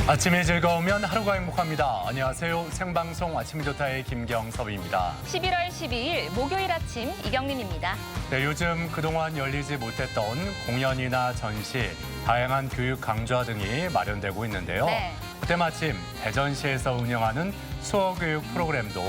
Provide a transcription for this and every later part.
아침이 즐거우면 하루가 행복합니다. 안녕하세요. 생방송 아침이 좋다의 김경섭입니다. 11월 12일 목요일 아침 이경림입니다. 네, 요즘 그동안 열리지 못했던 공연이나 전시, 다양한 교육 강좌 등이 마련되고 있는데요. 네. 그때 마침 대전시에서 운영하는 수어교육 프로그램도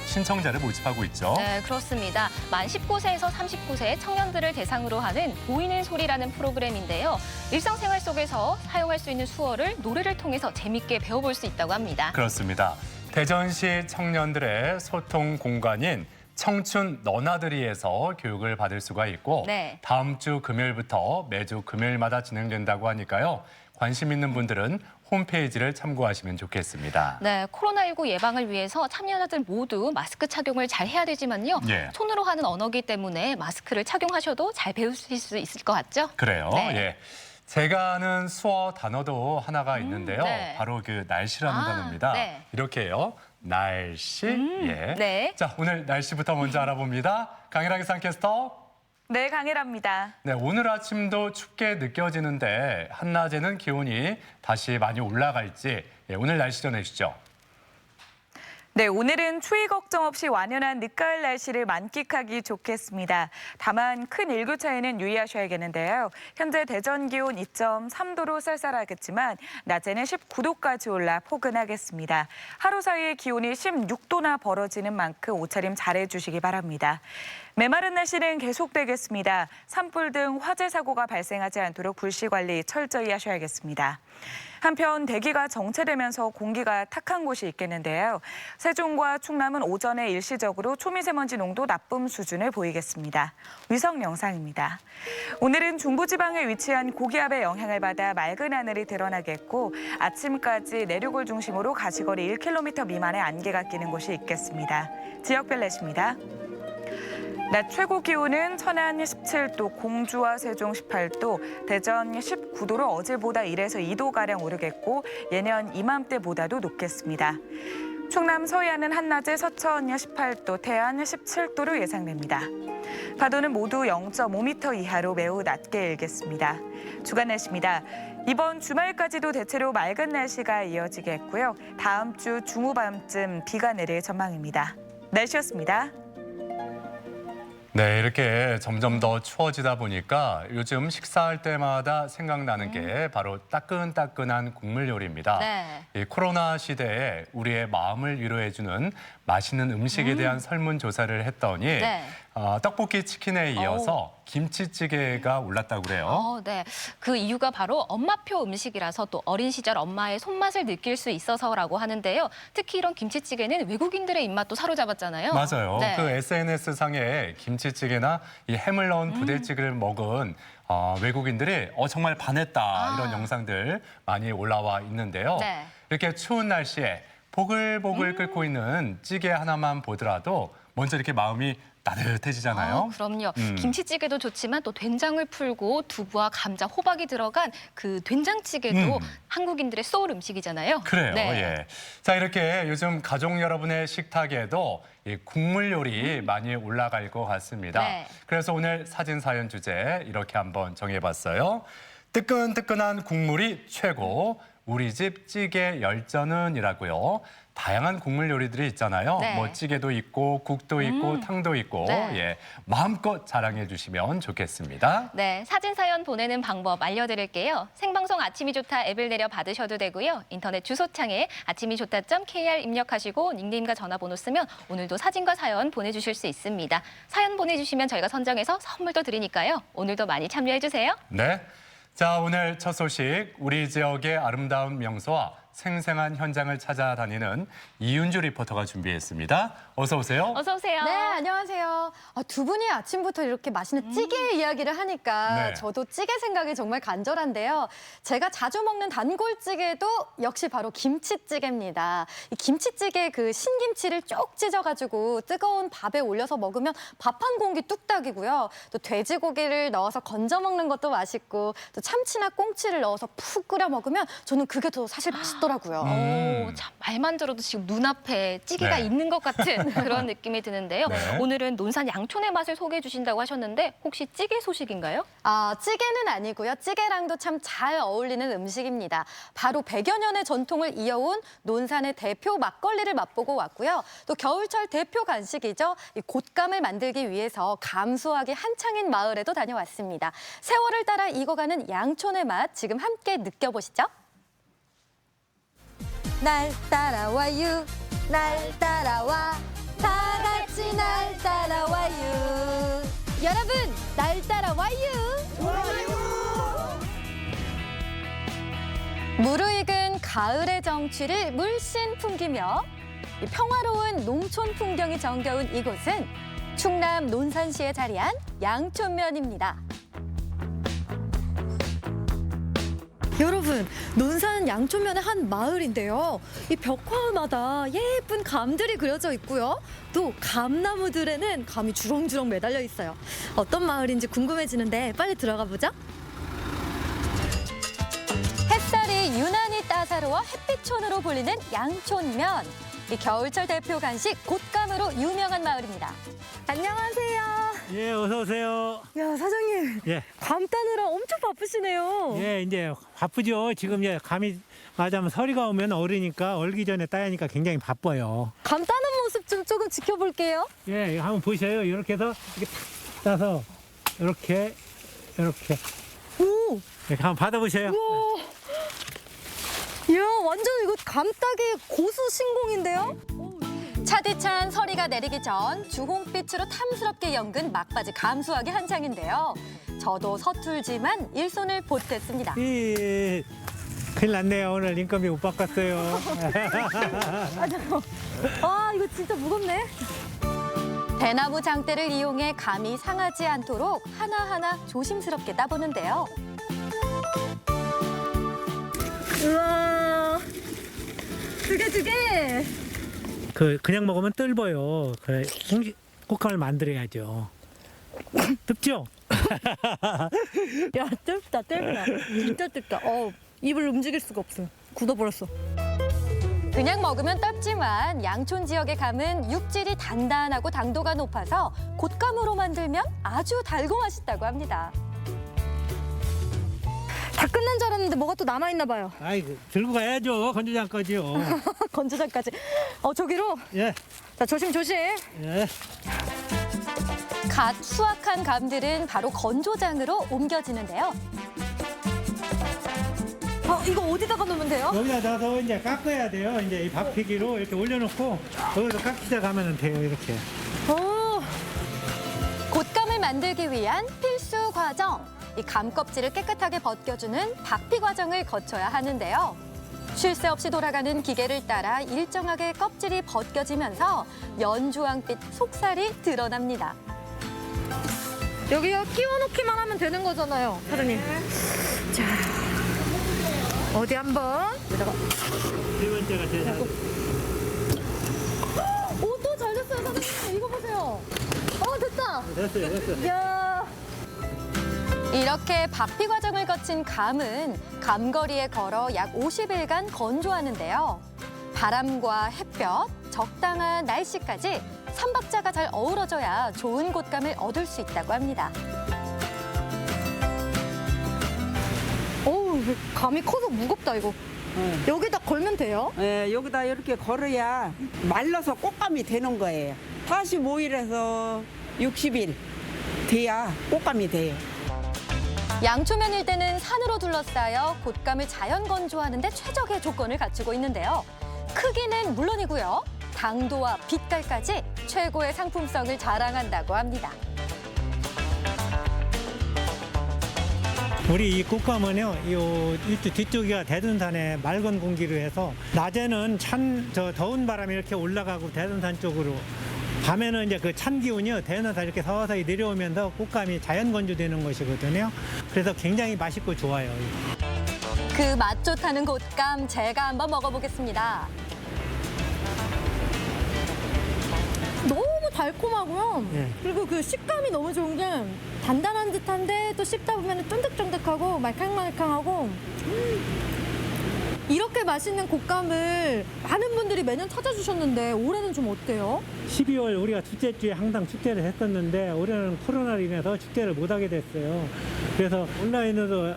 신청자를 모집하고 있죠. 네, 그렇습니다. 만 19세에서 39세 청년들을 대상으로 하는 보이는 소리라는 프로그램인데요. 일상생활 속에서 사용할 수 있는 수어를 노래를 통해서 재밌게 배워볼 수 있다고 합니다. 그렇습니다. 대전시 청년들의 소통 공간인 청춘 너나들이에서 교육을 받을 수가 있고 네. 다음 주 금요일부터 매주 금요일마다 진행된다고 하니까요. 관심 있는 분들은 홈페이지를 참고하시면 좋겠습니다. 네, 코로나19 예방을 위해서 참여자들 모두 마스크 착용을 잘 해야 되지만요. 예. 손으로 하는 언어기 때문에 마스크를 착용하셔도 잘 배우실 수 있을 것 같죠? 그래요. 네. 예. 제가 아는 수어 단어도 하나가 있는데요. 네. 바로 그 날씨라는 아, 단어입니다. 네. 이렇게요. 날씨. 예. 네. 자, 오늘 날씨부터 먼저 알아봅니다. 강일하 기상캐스터. 네, 강혜라입니다. 네, 오늘 아침도 춥게 느껴지는데 한낮에는 기온이 다시 많이 올라갈지 오늘 날씨 전해주시죠. 네, 오늘은 추위 걱정 없이 완연한 늦가을 날씨를 만끽하기 좋겠습니다. 다만 큰 일교차에는 유의하셔야겠는데요. 현재 대전 기온 2.3도로 쌀쌀하겠지만 낮에는 19도까지 올라 포근하겠습니다. 하루 사이에 기온이 16도나 벌어지는 만큼 옷차림 잘해주시기 바랍니다. 메마른 날씨는 계속되겠습니다. 산불 등 화재 사고가 발생하지 않도록 불씨 관리 철저히 하셔야겠습니다. 한편 대기가 정체되면서 공기가 탁한 곳이 있겠는데요. 세종과 충남은 오전에 일시적으로 초미세먼지 농도 나쁨 수준을 보이겠습니다. 위성 영상입니다. 오늘은 중부지방에 위치한 고기압의 영향을 받아 맑은 하늘이 드러나겠고 아침까지 내륙을 중심으로 가시거리 1km 미만의 안개가 끼는 곳이 있겠습니다. 지역별 날씨입니다. 낮 최고 기온은 천안 17도, 공주와 세종 18도, 대전 19도로 어제보다 1에서 2도가량 오르겠고 예년 이맘때보다도 높겠습니다. 충남 서해안은 한낮에 서천 18도, 태안 17도로 예상됩니다. 파도는 모두 0.5m 이하로 매우 낮게 일겠습니다. 주간 날씨입니다. 이번 주말까지도 대체로 맑은 날씨가 이어지겠고요. 다음 주 중후반쯤 비가 내릴 전망입니다. 날씨였습니다. 네, 이렇게 점점 더 추워지다 보니까 요즘 식사할 때마다 생각나는 게 바로 따끈따끈한 국물 요리입니다. 네. 이 코로나 시대에 우리의 마음을 위로해주는 맛있는 음식에 대한 설문조사를 했더니 네. 떡볶이 치킨에 이어서 김치찌개가 올랐다고 그래요. 네. 그 이유가 바로 엄마표 음식이라서 또 어린 시절 엄마의 손맛을 느낄 수 있어서라고 하는데요. 특히 이런 김치찌개는 외국인들의 입맛도 사로잡았잖아요. 맞아요. 네. 그 SNS상에 김치찌개나 이 햄을 넣은 부대찌개를 먹은 외국인들이 정말 반했다 이런 영상들 많이 올라와 있는데요. 네. 이렇게 추운 날씨에 보글보글 끓고 있는 찌개 하나만 보더라도 먼저 이렇게 마음이 따뜻해지잖아요. 그럼요. 김치찌개도 좋지만 또 된장을 풀고 두부와 감자, 호박이 들어간 그 된장찌개도 한국인들의 소울 음식이잖아요. 그래요. 네. 예. 자, 이렇게 요즘 가족 여러분의 식탁에도 이 국물 요리 많이 올라갈 것 같습니다. 네. 그래서 오늘 사진 사연 주제 이렇게 한번 정해봤어요. 뜨끈뜨끈한 국물이 최고, 우리 집 찌개 열전은이라고요. 다양한 국물 요리들이 있잖아요. 네. 뭐 찌개도 있고 국도 있고 탕도 있고 네. 예, 마음껏 자랑해 주시면 좋겠습니다. 네, 사진 사연 보내는 방법 알려드릴게요. 생방송 아침이 좋다 앱을 내려 받으셔도 되고요. 인터넷 주소창에 아침이 좋다.kr 입력하시고 닉네임과 전화번호 쓰면 오늘도 사진과 사연 보내주실 수 있습니다. 사연 보내주시면 저희가 선정해서 선물도 드리니까요. 오늘도 많이 참여해주세요. 네. 자, 오늘 첫 소식, 우리 지역의 아름다운 명소와 생생한 현장을 찾아다니는 이윤주 리포터가 준비했습니다. 어서 오세요. 어서 오세요. 네, 안녕하세요. 두 분이 아침부터 이렇게 맛있는 찌개 이야기를 하니까 네. 저도 찌개 생각이 정말 간절한데요. 제가 자주 먹는 단골찌개도 역시 바로 김치찌개입니다. 이 김치찌개 그 신김치를 쪽 찢어가지고 뜨거운 밥에 올려서 먹으면 밥 한 공기 뚝딱이고요. 또 돼지고기를 넣어서 건져 먹는 것도 맛있고 또 참치나 꽁치를 넣어서 푹 끓여 먹으면 저는 그게 더 사실 맛있더라고요. 맛있더라고요. 참 말만 들어도 지금 눈앞에 찌개가 네. 있는 것 같은 그런 느낌이 드는데요. 네. 오늘은 논산 양촌의 맛을 소개해 주신다고 하셨는데 혹시 찌개 소식인가요? 아, 찌개는 아니고요. 찌개랑도 참 잘 어울리는 음식입니다. 바로 100여 년의 전통을 이어온 논산의 대표 막걸리를 맛보고 왔고요. 또 겨울철 대표 간식이죠. 이 곶감을 만들기 위해서 감수하기 한창인 마을에도 다녀왔습니다. 세월을 따라 익어가는 양촌의 맛 지금 함께 느껴보시죠. 날 따라와요, 날 따라와, 다 같이 날 따라와요. 여러분, 날 따라와요. 무르익은 가을의 정취를 물씬 풍기며 이 평화로운 농촌 풍경이 정겨운 이곳은 충남 논산시에 자리한 양촌면입니다. 여러분, 논산은 양촌면의 한 마을인데요. 이 벽화마다 예쁜 감들이 그려져 있고요. 또 감나무들에는 감이 주렁주렁 매달려 있어요. 어떤 마을인지 궁금해지는데 빨리 들어가 보죠. 햇살이 유난히 따사로워 햇빛촌으로 불리는 양촌면. 이 겨울철 대표 간식 곶감으로 유명한 마을입니다. 안녕하세요. 예, 어서 오세요. 야, 사장님. 예, 감 따느라 엄청 바쁘시네요. 예, 이제 바쁘죠. 지금 이제 감이 맞으면 서리가 오면 얼으니까 얼기 전에 따야 하니까 굉장히 바빠요. 감 따는 모습 좀 조금 지켜볼게요. 예, 이거 한번 보셔요. 이렇게 해서 이렇게 탁 따서 이렇게 오, 이렇게 한번 받아보세요. 우와. 이야, 완전 이거 감 따기 고수 신공인데요? 차디찬 서리가 내리기 전 주홍빛으로 탐스럽게 연근 막바지 감수하기 한창인데요. 저도 서툴지만 일손을 보탰습니다. 큰일 났네요. 오늘 인건비 못 바꿨어요. 아, 이거 진짜 무겁네. 대나무 장대를 이용해 감이 상하지 않도록 하나하나 조심스럽게 따보는데요. 우와, 두 개. 그냥 먹으면 뜰보요. 그래, 곶감을 만들어야죠. 뜯죠? 야, 뜰다. 진짜 뜰다. 입을 움직일 수가 없어. 굳어버렸어. 그냥 먹으면 떫지만 양촌 지역의 감은 육질이 단단하고 당도가 높아서 곶감으로 만들면 아주 달고 맛있다고 합니다. 다 끝난 줄 알았는데 뭐가 또 남아있나 봐요. 아이고, 들고 가야죠. 건조장까지요. 건조장까지. 저기로. 예, 자, 조심. 예. 갓 수확한 감들은 바로 건조장으로 옮겨지는데요. 이거 어디다가 놓으면 돼요? 여기다 놔서 이제 깎아야 돼요. 이제 이 밥피기로 이렇게 올려놓고 여기서 깎기 시작하면 돼요. 이렇게. 곶감을 만들기 위한 필수 과정. 이 감 껍질을 깨끗하게 벗겨주는 박피 과정을 거쳐야 하는데요. 쉴 새 없이 돌아가는 기계를 따라 일정하게 껍질이 벗겨지면서 연주황빛 속살이 드러납니다. 여기요, 끼워놓기만 하면 되는 거잖아요, 사장님. 자, 어디 한번. 여기다가. 세 번째가 제일 잘. 오, 또 잘 됐어요, 사장님. 이거 보세요. 됐다. 됐어요. 이야. 이렇게 박피 과정을 거친 감은 감거리에 걸어 약 50일간 건조하는데요. 바람과 햇볕, 적당한 날씨까지 삼박자가 잘 어우러져야 좋은 곶감을 얻을 수 있다고 합니다. 어우, 감이 커서 무겁다, 이거. 여기다 걸면 돼요? 예, 여기다 이렇게 걸어야 말라서 꽃감이 되는 거예요. 45일에서 60일 돼야 꽃감이 돼요. 양초면 일대는 산으로 둘러싸여 곶감을 자연 건조하는 데 최적의 조건을 갖추고 있는데요. 크기는 물론이고요. 당도와 빛깔까지 최고의 상품성을 자랑한다고 합니다. 우리 이 곶감은요, 이쪽 뒤쪽이가 대둔산에 맑은 공기로 해서 낮에는 더운 바람이 이렇게 올라가고 대둔산 쪽으로 밤에는 이제 그 찬 기운이요 대둔산 이렇게 서서히 내려오면서 곶감이 자연 건조되는 것이거든요. 그래서 굉장히 맛있고 좋아요. 그 맛 좋다는 곶감 제가 한번 먹어보겠습니다. 너무 달콤하고요. 예. 그리고 그 식감이 너무 좋은 게 단단한 듯한데 또 씹다 보면 쫀득쫀득하고 말캉말캉하고 이렇게 맛있는 곶감을 많은 분들이 매년 찾아주셨는데 올해는 좀 어때요? 12월 우리가 둘째 주에 항상 축제를 했었는데 올해는 코로나로 인해서 축제를 못하게 됐어요. 그래서 온라인으로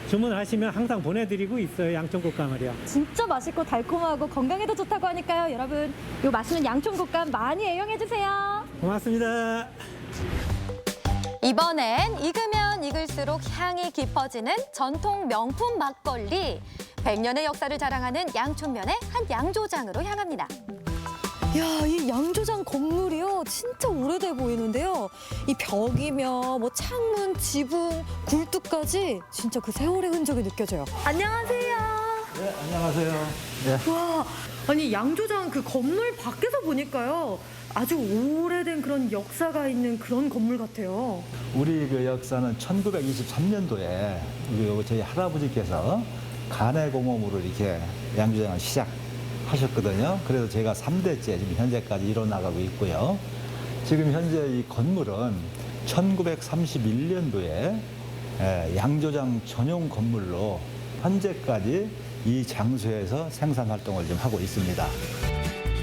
주문을 하시면 항상 보내드리고 있어요. 양촌곶감을요. 진짜 맛있고 달콤하고 건강에도 좋다고 하니까요. 여러분, 이 맛있는 양촌곶감 많이 애용해주세요. 고맙습니다. 이번엔 익으면 익을수록 향이 깊어지는 전통 명품 막걸리. 100년의 역사를 자랑하는 양촌면의 한 양조장으로 향합니다. 야, 이 양조장 건물이요, 진짜 오래돼 보이는데요. 이 벽이며 뭐 창문, 지붕, 굴뚝까지 진짜 그 세월의 흔적이 느껴져요. 안녕하세요. 네, 안녕하세요. 네. 와, 아니 양조장 그 건물 밖에서 보니까요, 아주 오래된 그런 역사가 있는 그런 건물 같아요. 우리 그 역사는 1923년도에 저희 할아버지께서 간해공업으로 이렇게 양조장을 시작하셨거든요. 그래서 제가 3대째 지금 현재까지 이뤄나가고 있고요. 지금 현재 이 건물은 1931년도에 양조장 전용 건물로 현재까지 이 장소에서 생산 활동을 좀 하고 있습니다.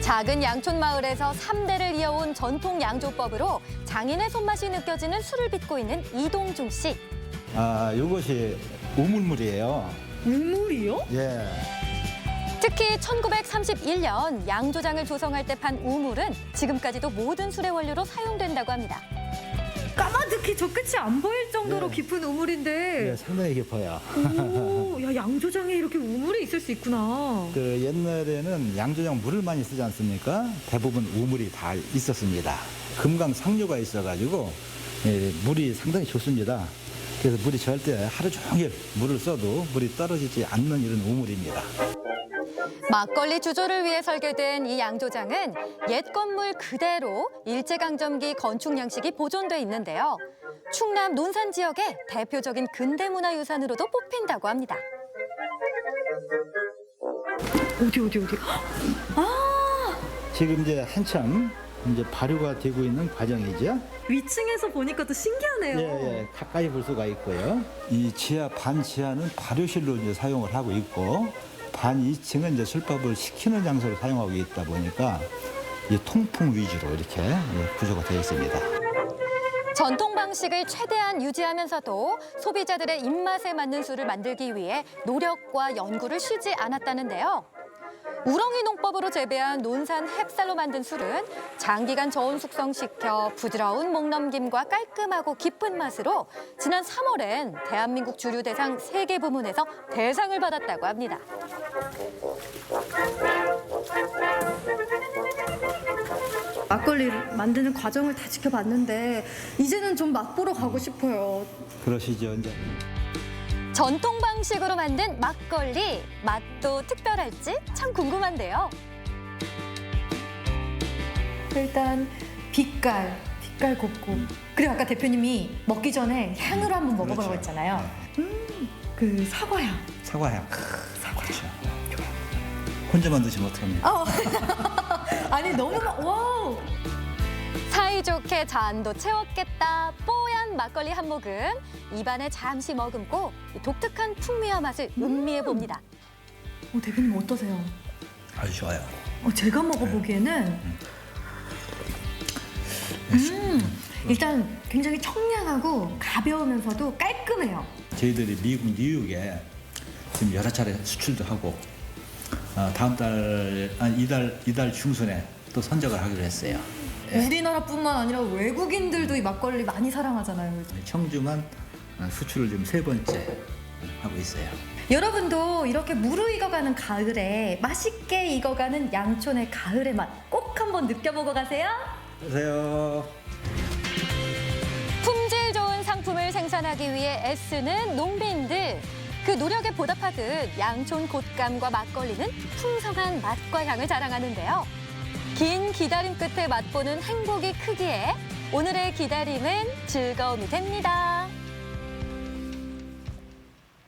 작은 양촌 마을에서 3대를 이어온 전통 양조법으로 장인의 손맛이 느껴지는 술을 빚고 있는 이동중 씨. 이것이 우물물이에요. 우물이요? 예. 특히 1931년 양조장을 조성할 때 판 우물은 지금까지도 모든 술의 원료로 사용된다고 합니다. 까마득히 저 끝이 안 보일 정도로 네. 깊은 우물인데, 예, 상당히 깊어요. 오, 야, 양조장에 이렇게 우물이 있을 수 있구나. 그 옛날에는 양조장 물을 많이 쓰지 않습니까? 대부분 우물이 다 있었습니다. 금강 상류가 있어가지고 물이 상당히 좋습니다. 그래서 물이 절대 하루 종일 물을 써도 물이 떨어지지 않는 이런 우물입니다. 막걸리 주조를 위해 설계된 이 양조장은 옛 건물 그대로 일제강점기 건축 양식이 보존돼 있는데요. 충남 논산 지역의 대표적인 근대문화유산으로도 뽑힌다고 합니다. 어디? 지금 이제 한참 이제 발효가 되고 있는 과정이죠. 위층에서 보니까 또 신기하네요. 예, 가까이 볼 수가 있고요. 이 지하 반 지하는 발효실로 이제 사용을 하고 있고 반 2층은 이제 술밥을 식히는 장소로 사용하고 있다 보니까 이 통풍 위주로 이렇게 구조가 되어 있습니다. 전통 방식을 최대한 유지하면서도 소비자들의 입맛에 맞는 술을 만들기 위해 노력과 연구를 쉬지 않았다는데요. 우렁이 농법으로 재배한 논산 햅쌀로 만든 술은 장기간 저온 숙성시켜 부드러운 목넘김과 깔끔하고 깊은 맛으로 지난 3월엔 대한민국 주류 대상 세계 부문에서 대상을 받았다고 합니다. 막걸리를 만드는 과정을 다 지켜봤는데 이제는 좀 맛보러 가고 싶어요. 그러시죠, 이제. 전통 방식으로 만든 막걸리, 맛도 특별할지 참 궁금한데요. 일단 빛깔 곱고, 그리고 아까 대표님이 먹기 전에 향으로 한번 먹어보라고 그렇죠. 했잖아요. 그 사과향. 사과향. 그렇죠. 혼자만 드시면 어떡합니까? 아니 너무 와우. 사이좋게 잔도 채웠겠다. 뽀얀 막걸리 한 모금 입안에 잠시 머금고 독특한 풍미와 맛을 음미해 봅니다. 대표님 어떠세요? 아주 좋아요. 제가 먹어보기에는 일단 굉장히 청량하고 가벼우면서도 깔끔해요. 저희들이 미국 뉴욕에 지금 여러 차례 수출도 하고 다음 달, 이달 중순에 또 선적을 하기로 했어요. 우리나라뿐만 아니라 외국인들도 이 막걸리 많이 사랑하잖아요. 청주만 수출을 지금 3번째 하고 있어요. 여러분도 이렇게 무르익어가는 가을에 맛있게 익어가는 양촌의 가을의 맛 꼭 한번 느껴보고 가세요. 안녕하세요. 품질 좋은 상품을 생산하기 위해 애쓰는 농민들. 그 노력에 보답하듯 양촌 곶감과 막걸리는 풍성한 맛과 향을 자랑하는데요. 긴 기다림 끝에 맛보는 행복이 크기에 오늘의 기다림은 즐거움이 됩니다.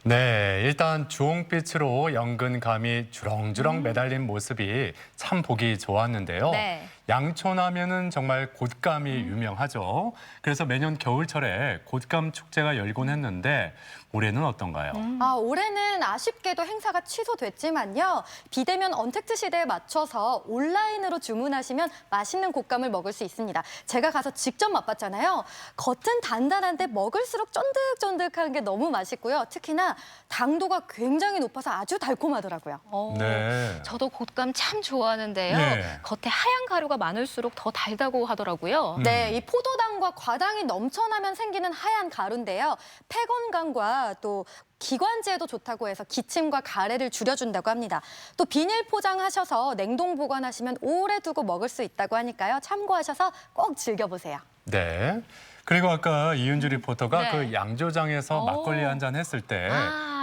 네, 일단 주홍빛으로 연근 감이 주렁주렁 매달린 모습이 참 보기 좋았는데요. 네. 양촌하면은 정말 곶감이 유명하죠. 그래서 매년 겨울철에 곶감 축제가 열곤 했는데 올해는 어떤가요? 올해는 아쉽게도 행사가 취소됐지만요. 비대면 언택트 시대에 맞춰서 온라인으로 주문하시면 맛있는 곶감을 먹을 수 있습니다. 제가 가서 직접 맛봤잖아요. 겉은 단단한데 먹을수록 쫀득쫀득한 게 너무 맛있고요. 특히나 당도가 굉장히 높아서 아주 달콤하더라고요. 네. 저도 곶감 참 좋아하는데요. 예. 겉에 하얀 가루가 많을수록 더 달다고 하더라고요. 네, 이 포도당과 과당이 넘쳐나면 생기는 하얀 가루인데요. 폐건강과 또 기관지에도 좋다고 해서 기침과 가래를 줄여준다고 합니다. 또 비닐 포장하셔서 냉동 보관하시면 오래 두고 먹을 수 있다고 하니까요. 참고하셔서 꼭 즐겨보세요. 네. 그리고 아까 이은주 리포터가 네. 그 양조장에서 오. 막걸리 한 잔 했을 때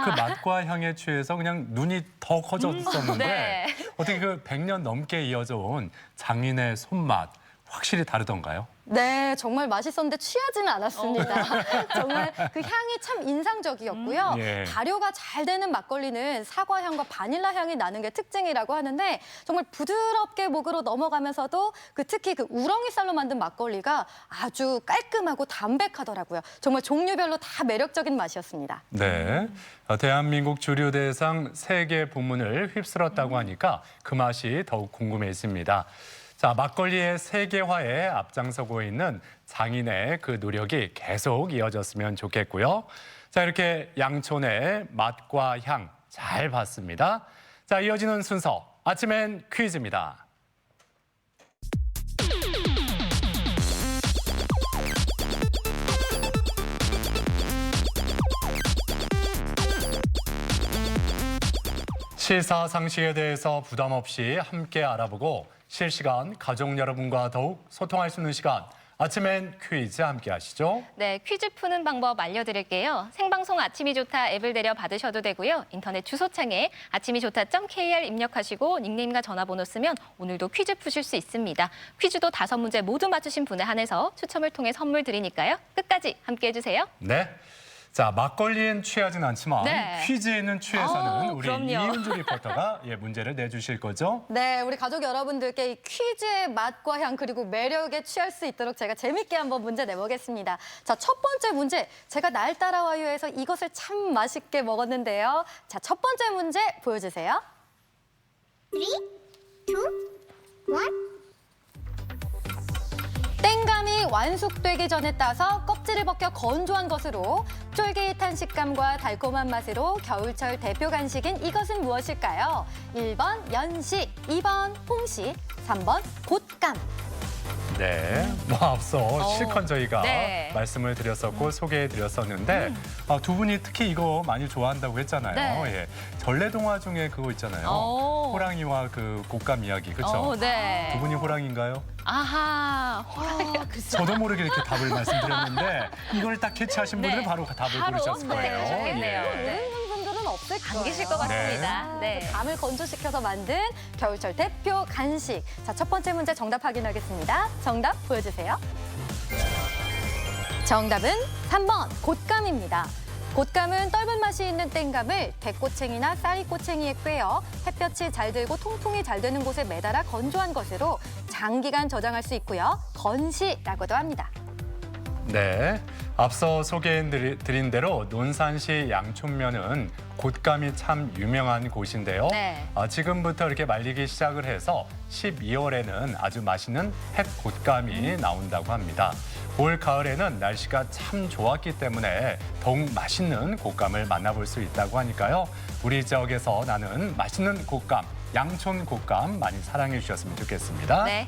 그 아. 맛과 향에 취해서 그냥 눈이 더 커졌었는데 네. 어떻게 그 100년 넘게 이어져 온 장인의 손맛 확실히 다르던가요? 네, 정말 맛있었는데 취하지는 않았습니다. 정말 그 향이 참 인상적이었고요. 예. 발효가 잘 되는 막걸리는 사과 향과 바닐라 향이 나는 게 특징이라고 하는데 정말 부드럽게 목으로 넘어가면서도 특히 그 우렁이 쌀로 만든 막걸리가 아주 깔끔하고 담백하더라고요. 정말 종류별로 다 매력적인 맛이었습니다. 네. 대한민국 주류 대상 세계 부문을 휩쓸었다고 하니까 그 맛이 더욱 궁금해집니다. 자, 막걸리의 세계화에 앞장서고 있는 장인의 그 노력이 계속 이어졌으면 좋겠고요. 자, 이렇게 양촌의 맛과 향 잘 봤습니다. 자, 이어지는 순서 아침엔 퀴즈입니다. 시사상식에 대해서 부담 없이 함께 알아보고 실시간 가족 여러분과 더욱 소통할 수 있는 시간. 아침엔 퀴즈 함께 하시죠. 네, 퀴즈 푸는 방법 알려드릴게요. 생방송 아침이 좋다 앱을 내려 받으셔도 되고요. 인터넷 주소창에 아침이 좋다.kr 입력하시고 닉네임과 전화번호 쓰면 오늘도 퀴즈 푸실 수 있습니다. 퀴즈도 5문제 모두 맞추신 분에 한해서 추첨을 통해 선물 드리니까요. 끝까지 함께 해주세요. 네. 자, 막걸리엔 취하진 않지만 네. 퀴즈에는 취해서는 우리 그럼요. 이은주 리포터가 문제를 내주실 거죠? 네, 우리 가족 여러분들께 이 퀴즈의 맛과 향 그리고 매력에 취할 수 있도록 제가 재밌게 한번 문제 내보겠습니다. 자, 첫 번째 문제. 제가 날 따라와요에서 이것을 참 맛있게 먹었는데요. 자, 첫 번째 문제 보여주세요. 3, 2, 1. 땡감이 완숙되기 전에 따서 껍질을 벗겨 건조한 것으로 쫄깃한 식감과 달콤한 맛으로 겨울철 대표 간식인 이것은 무엇일까요? 1번 연시, 2번 홍시, 3번 곶감. 네. 뭐 앞서 실컷 저희가 네. 말씀을 드렸었고 소개해 드렸었는데 두 분이 특히 이거 많이 좋아한다고 했잖아요. 네. 예. 전래동화 중에 그거 있잖아요. 오. 호랑이와 그 곶감 이야기. 그렇죠? 네. 두 분이 호랑이인가요? 아하, 호랑이가 글쎄. 저도 모르게 이렇게 답을 말씀드렸는데 이걸 딱 캐치하신 분들은 네. 바로 답을 바로 고르셨을 거예요. 선택하셨겠네요. 예. 네. 분들은 없을 거예요. 안 계실 것 같습니다. 네. 네. 감을 건조시켜서 만든 겨울철 대표 간식. 자, 첫 번째 문제 정답 확인하겠습니다. 정답 보여주세요. 정답은 3번 곶감입니다. 곶감은 떫은 맛이 있는 땡감을 대꼬챙이나 쌀이꼬챙이에 꿰어 햇볕이 잘 들고 통풍이 잘 되는 곳에 매달아 건조한 것으로 장기간 저장할 수 있고요. 건시라고도 합니다. 네, 앞서 소개해드린 대로 논산시 양촌면은 곶감이 참 유명한 곳인데요. 네. 지금부터 이렇게 말리기 시작을 해서 12월에는 아주 맛있는 햇곶감이 나온다고 합니다. 올 가을에는 날씨가 참 좋았기 때문에 더욱 맛있는 곶감을 만나볼 수 있다고 하니까요. 우리 지역에서 나는 맛있는 곶감, 양촌 곶감 많이 사랑해 주셨으면 좋겠습니다. 네.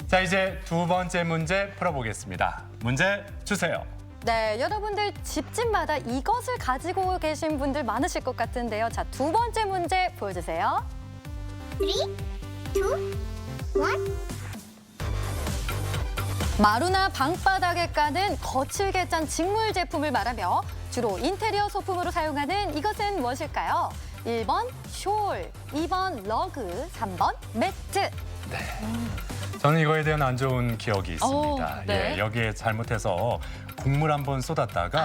자, 이제 두 번째 문제 풀어보겠습니다. 문제 주세요. 네, 여러분들 집집마다 이것을 가지고 계신 분들 많으실 것 같은데요. 자, 두 번째 문제 보여주세요. 3, 2, 1. 마루나 방바닥에 까는 거칠게 짠 직물 제품을 말하며 주로 인테리어 소품으로 사용하는 이것은 무엇일까요? 1번 숄, 2번 러그, 3번 매트. 저는 이거에 대한 안 좋은 기억이 있습니다. 네. 여기에 잘못해서 국물 한번 쏟았다가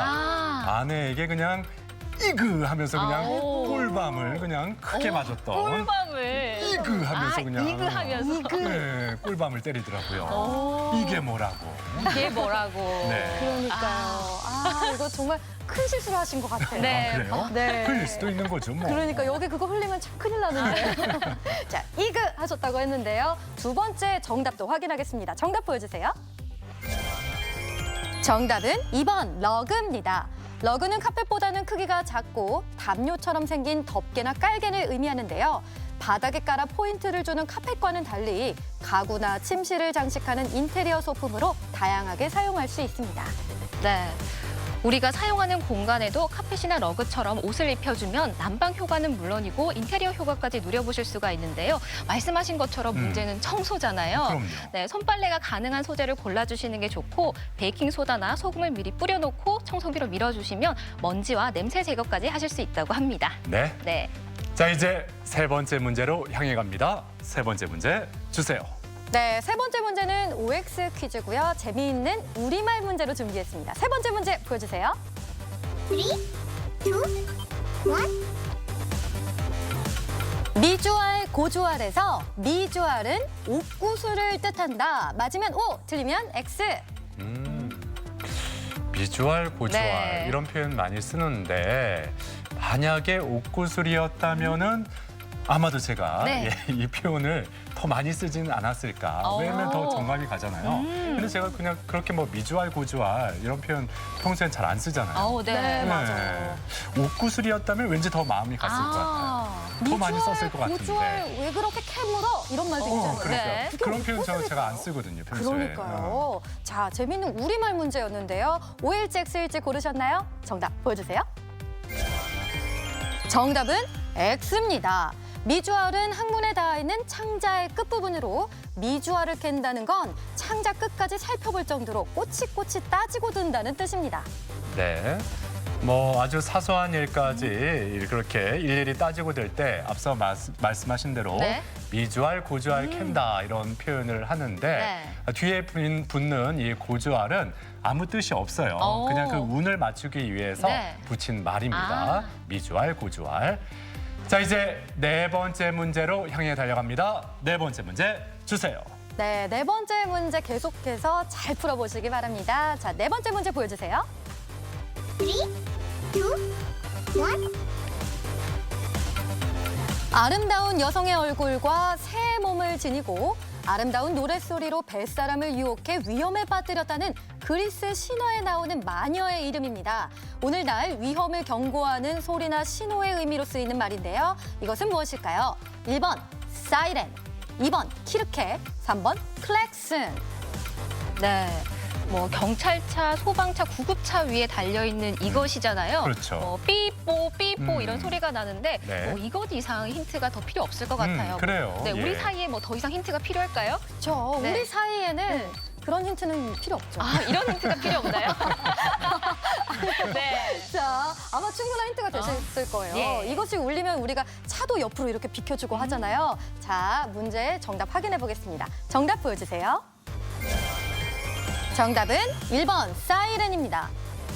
아내에게 그냥 이그 하면서 그냥 꿀밤을 그냥 크게 맞았던 꿀밤을. 이그 하면서 그냥 이그 하면서. 네, 꿀밤을 때리더라고요. 이게 뭐라고? 이게 뭐라고. 네. 그러니까요. 아, 이거 정말 큰 실수를 하신 것 같아요. 네. 아, 그래요? 네. 흘릴 수도 있는 거죠, 뭐. 그러니까 여기 그거 흘리면 참 큰일 나는데. 자, 이그 하셨다고 했는데요. 두 번째 정답도 확인하겠습니다. 정답 보여주세요. 정답은 2번 러그입니다. 러그는 카펫보다는 크기가 작고 담요처럼 생긴 덮개나 깔개를 의미하는데요. 바닥에 깔아 포인트를 주는 카펫과는 달리 가구나 침실을 장식하는 인테리어 소품으로 다양하게 사용할 수 있습니다. 네. 우리가 사용하는 공간에도 카펫이나 러그처럼 옷을 입혀주면 난방 효과는 물론이고 인테리어 효과까지 누려보실 수가 있는데요. 말씀하신 것처럼 문제는 청소잖아요. 그럼요. 네, 손빨래가 가능한 소재를 골라주시는 게 좋고 베이킹소다나 소금을 미리 뿌려놓고 청소기로 밀어주시면 먼지와 냄새 제거까지 하실 수 있다고 합니다. 네. 네. 자, 이제 세 번째 문제로 향해 갑니다. 세 번째 문제 주세요. 네, 세 번째 문제는 OX 퀴즈고요. 재미있는 우리말 문제로 준비했습니다. 세 번째 문제 보여주세요. 3, 2, 1. 미주알, 고주알에서 미주알은 옥구슬을 뜻한다. 맞으면 O, 틀리면 X. 비주얼, 고주얼 네. 이런 표현 많이 쓰는데 만약에 옷구슬이었다면은 아마도 제가 네. 이 표현을 더 많이 쓰지는 않았을까. 왜냐면 더 정감이 가잖아요. 근데 제가 그냥 그렇게 뭐 미주알, 고주알 이런 표현 평소엔 잘 안 쓰잖아요. 네. 맞아요. 옷구슬이었다면 왠지 더 마음이 갔을 것 같아요. 더 많이 썼을 것 같은데. 고주알 왜 그렇게 캐물어? 이런 말도 있잖아요. 그러니까 네. 그런 표현 제가 안 쓰거든요, 평소에. 그러니까요. 자, 재밌는 우리말 문제였는데요. O일지 X일지 고르셨나요? 정답 보여주세요. 정답은 X입니다. 미주알은 항문에 닿아 있는 창자의 끝부분으로 미주알을 캔다는 건 창자 끝까지 살펴볼 정도로 꼬치꼬치 따지고 든다는 뜻입니다. 네. 뭐 아주 사소한 일까지 그렇게 일일이 따지고 들 때 앞서 말씀하신 대로 네. 미주알, 고주알 캔다 이런 표현을 하는데 뒤에 붙는 이 고주알은 아무 뜻이 없어요. 오. 그냥 그 운을 맞추기 위해서 네. 붙인 말입니다. 아. 미주알, 고주알. 자, 이제 네 번째 문제로 향해 달려갑니다. 네 번째 문제 주세요. 네, 네 번째 문제 계속해서 잘 풀어보시기 바랍니다. 자, 네 번째 문제 보여주세요. 3, 2, 1. 아름다운 여성의 얼굴과 새의 몸을 지니고 아름다운 노랫소리로 뱃사람을 유혹해 위험에 빠뜨렸다는 그리스 신화에 나오는 마녀의 이름입니다. 오늘날 위험을 경고하는 소리나 신호의 의미로 쓰이는 말인데요. 이것은 무엇일까요? 1번 사이렌, 2번 키르케, 3번 클렉슨. 네. 뭐 경찰차, 소방차, 구급차 위에 달려 있는 이것이잖아요. 그렇죠. 삐뽀 삐뽀 이런 소리가 나는데 네. 이것 이상 힌트가 더 필요 없을 것 같아요. 그래요. 네, 우리 예. 사이에 뭐 더 이상 힌트가 필요할까요? 저 네. 우리 사이에는 그런 힌트는 필요 없죠. 아, 이런 힌트가 필요 없나요? 네. 자, 아마 충분한 힌트가 되셨을 거예요. 예. 이것이 울리면 우리가 차도 옆으로 이렇게 비켜주고 하잖아요. 자, 문제 정답 확인해 보겠습니다. 정답 보여주세요. 정답은 1번 사이렌입니다.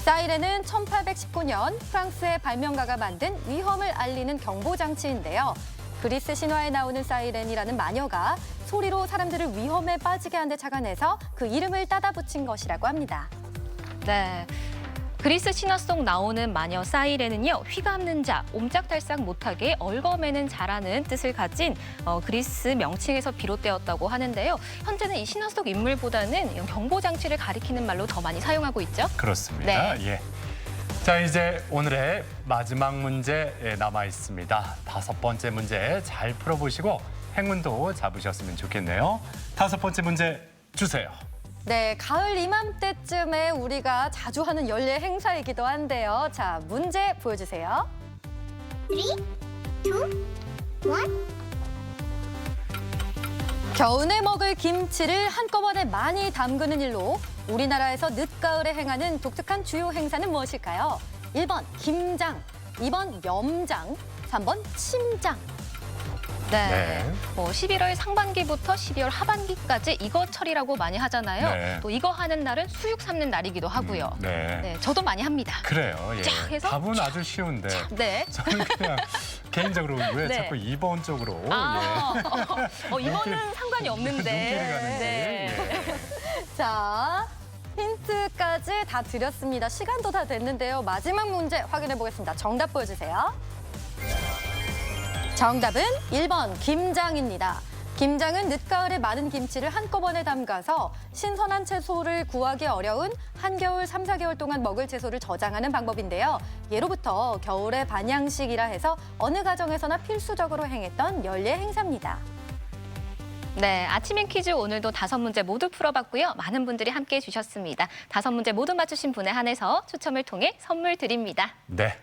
사이렌은 1819년 프랑스의 발명가가 만든 위험을 알리는 경보장치인데요. 그리스 신화에 나오는 사이렌이라는 마녀가 소리로 사람들을 위험에 빠지게 하는 데 착안해서 그 이름을 따다 붙인 것이라고 합니다. 네. 그리스 신화 속 나오는 마녀 사이렌은요, 휘감는 자, 옴짝달싹 못하게 얽어매는 자라는 뜻을 가진 그리스 명칭에서 비롯되었다고 하는데요. 현재는 이 신화 속 인물보다는 경보장치를 가리키는 말로 더 많이 사용하고 있죠. 그렇습니다. 네. 예. 자, 이제 오늘의 마지막 문제 남아 있습니다. 다섯 번째 문제 잘 풀어보시고 행운도 잡으셨으면 좋겠네요. 다섯 번째 문제 주세요. 네, 가을 이맘때쯤에 우리가 자주 하는 연례 행사이기도 한데요. 자, 문제 보여주세요. 3, 2, 1. 겨우내 먹을 김치를 한꺼번에 많이 담그는 일로 우리나라에서 늦가을에 행하는 독특한 주요 행사는 무엇일까요? 1번 김장, 2번 염장, 3번 침장. 네. 뭐 11월 상반기부터 12월 하반기까지 이거철이라고 많이 하잖아요. 네. 또 이거 하는 날은 수육 삶는 날이기도 하고요. 네. 네, 저도 많이 합니다. 그래요. 예. 쫙 해서 답은 아주 쉬운데 네. 저는 그냥 개인적으로 왜 네. 자꾸 2번 쪽으로 이거는 상관이 없는데. 눈길이 가는지. 네. 예. 자, 힌트까지 다 드렸습니다. 시간도 다 됐는데요. 마지막 문제 확인해 보겠습니다. 정답 보여주세요. 정답은 1번 김장입니다. 김장은 늦가을에 많은 김치를 한꺼번에 담가서 신선한 채소를 구하기 어려운 한겨울 3, 4개월 동안 먹을 채소를 저장하는 방법인데요. 예로부터 겨울의 반양식이라 해서 어느 가정에서나 필수적으로 행했던 연례 행사입니다. 네, 아침인 퀴즈 오늘도 5문제 모두 풀어봤고요. 많은 분들이 함께해 주셨습니다. 5문제 모두 맞추신 분에 한해서 추첨을 통해 선물 드립니다. 네.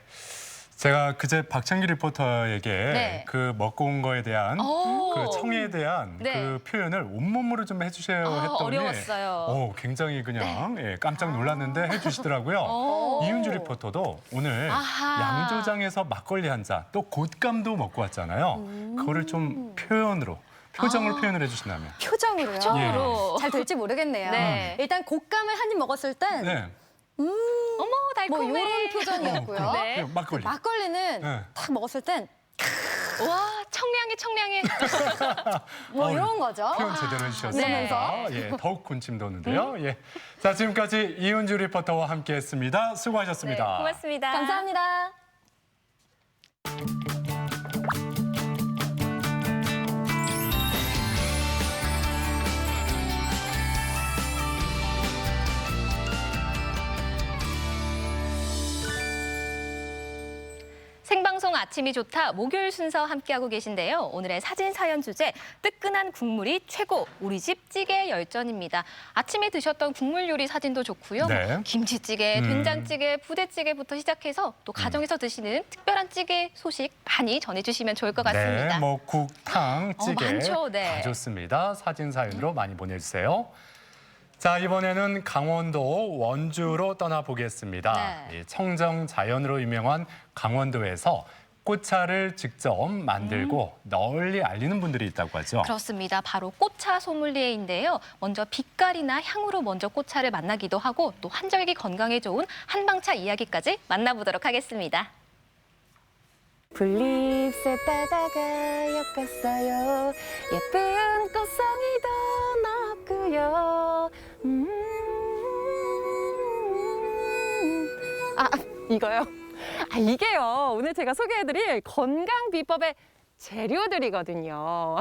제가 그제 박찬기 리포터에게 네. 그 먹고 온 거에 대한 그 청에 대한 네. 그 표현을 온몸으로 좀 해주세요 했더니 어려웠어요. 굉장히 그냥 예, 깜짝 놀랐는데 해주시더라고요. 이윤주 리포터도 오늘 아하. 양조장에서 막걸리 한 잔, 또 곶감도 먹고 왔잖아요. 그거를 좀 표현으로, 표정을 표현을 해주신다면. 표정으로요? 표정으로. 잘 될지 모르겠네요. 네. 일단 곶감을 한 입 먹었을 땐 네. 어머, 뭐 달콤해. 이런 표정이었고요. 네. 네, 막걸리. 막걸리는 네. 딱 먹었을 땐 와, 청량해. 뭐 이런 거죠. 표현 제대로 해주셨습니다. 네. 예, 더욱 군침 도는데요. 예. 자, 지금까지 이윤주 리포터와 함께했습니다. 수고하셨습니다. 네, 고맙습니다. 감사합니다. 생방송 아침이 좋다 목요일 순서 함께하고 계신데요. 오늘의 사진 사연 주제 뜨끈한 국물이 최고 우리 집 찌개 열전입니다. 아침에 드셨던 국물 요리 사진도 좋고요. 네. 김치찌개, 된장찌개, 부대찌개부터 시작해서 또 가정에서 드시는 특별한 찌개 소식 많이 전해주시면 좋을 것 같습니다. 네, 뭐 국, 탕, 찌개 많죠, 네. 다 좋습니다. 사진 사연으로 많이 보내주세요. 자, 이번에는 강원도 원주로 떠나보겠습니다. 네. 이 청정 자연으로 유명한 강원도에서 꽃차를 직접 만들고 널리 알리는 분들이 있다고 하죠. 그렇습니다. 바로 꽃차 소믈리에인데요. 먼저 빛깔이나 향으로 먼저 꽃차를 만나기도 하고 또 한절기 건강에 좋은 한방차 이야기까지 만나보도록 하겠습니다. 풀잎새 따다가 엮었어요. 예쁜 꽃송이도 넣었고요. 이거요? 이게요. 오늘 제가 소개해드릴 건강 비법의 재료들이거든요.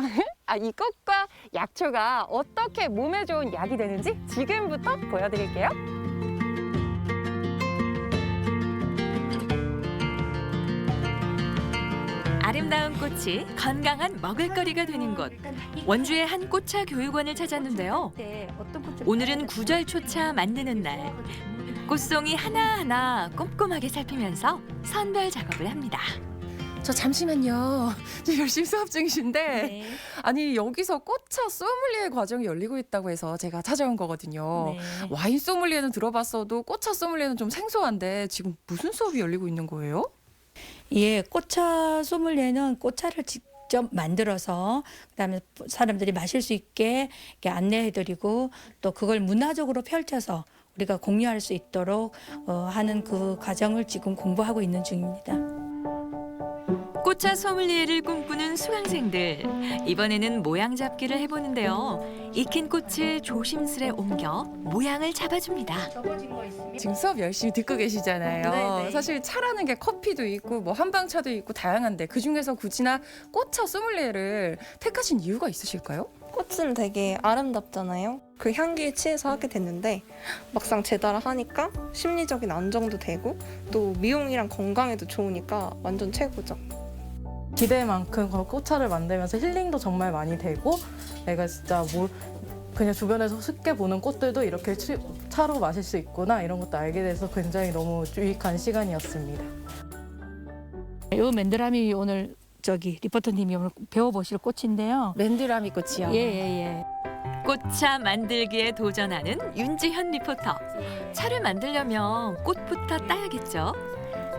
이 꽃과 약초가 어떻게 몸에 좋은 약이 되는지 지금부터 보여드릴게요. 아름다운 꽃이 건강한 먹을거리가 되는 곳. 원주의 한 꽃차 교육원을 찾았는데요. 오늘은 구절초차 만드는 날. 꽃송이 하나하나 꼼꼼하게 살피면서 선별 작업을 합니다. 저 잠시만요. 지금 열심히 수업 중이신데 아니 여기서 꽃차 소믈리에 과정이 열리고 있다고 해서 제가 찾아온 거거든요. 와인 소믈리에는 들어봤어도 꽃차 소믈리에는 좀 생소한데 지금 무슨 수업이 열리고 있는 거예요? 예, 꽃차 소믈리에는 꽃차를 직접 만들어서 그다음에 사람들이 마실 수 있게 이렇게 안내해드리고 또 그걸 문화적으로 펼쳐서 우리가 공유할 수 있도록 하는 그 과정을 지금 공부하고 있는 중입니다. 꽃차 소믈리에를 꿈꾸는 수강생들. 이번에는 모양 잡기를 해보는데요. 익힌 꽃을 조심스레 옮겨 모양을 잡아줍니다. 지금 수업 열심히 듣고 계시잖아요. 사실 차라는 게 커피도 있고 뭐 한방차도 있고 다양한데 그중에서 굳이나 꽃차 소믈리에를 택하신 이유가 있으실까요? 꽃은 되게 아름답잖아요. 그 향기에 취해서 하게 됐는데 막상 제대로 하니까 심리적인 안정도 되고 또 미용이랑 건강에도 좋으니까 완전 최고죠. 기대만큼 꽃차를 만들면서 힐링도 정말 많이 되고 내가 진짜 그냥 주변에서 쉽게 보는 꽃들도 이렇게 차로 마실 수 있구나 이런 것도 알게 돼서 굉장히 너무 유익한 시간이었습니다. 이 맨드라미 오늘 리포터님이 오늘 배워보실 꽃인데요. 맨드라미 꽃이요? 예. 꽃차 만들기에 도전하는 윤지현 리포터. 차를 만들려면 꽃부터 따야겠죠.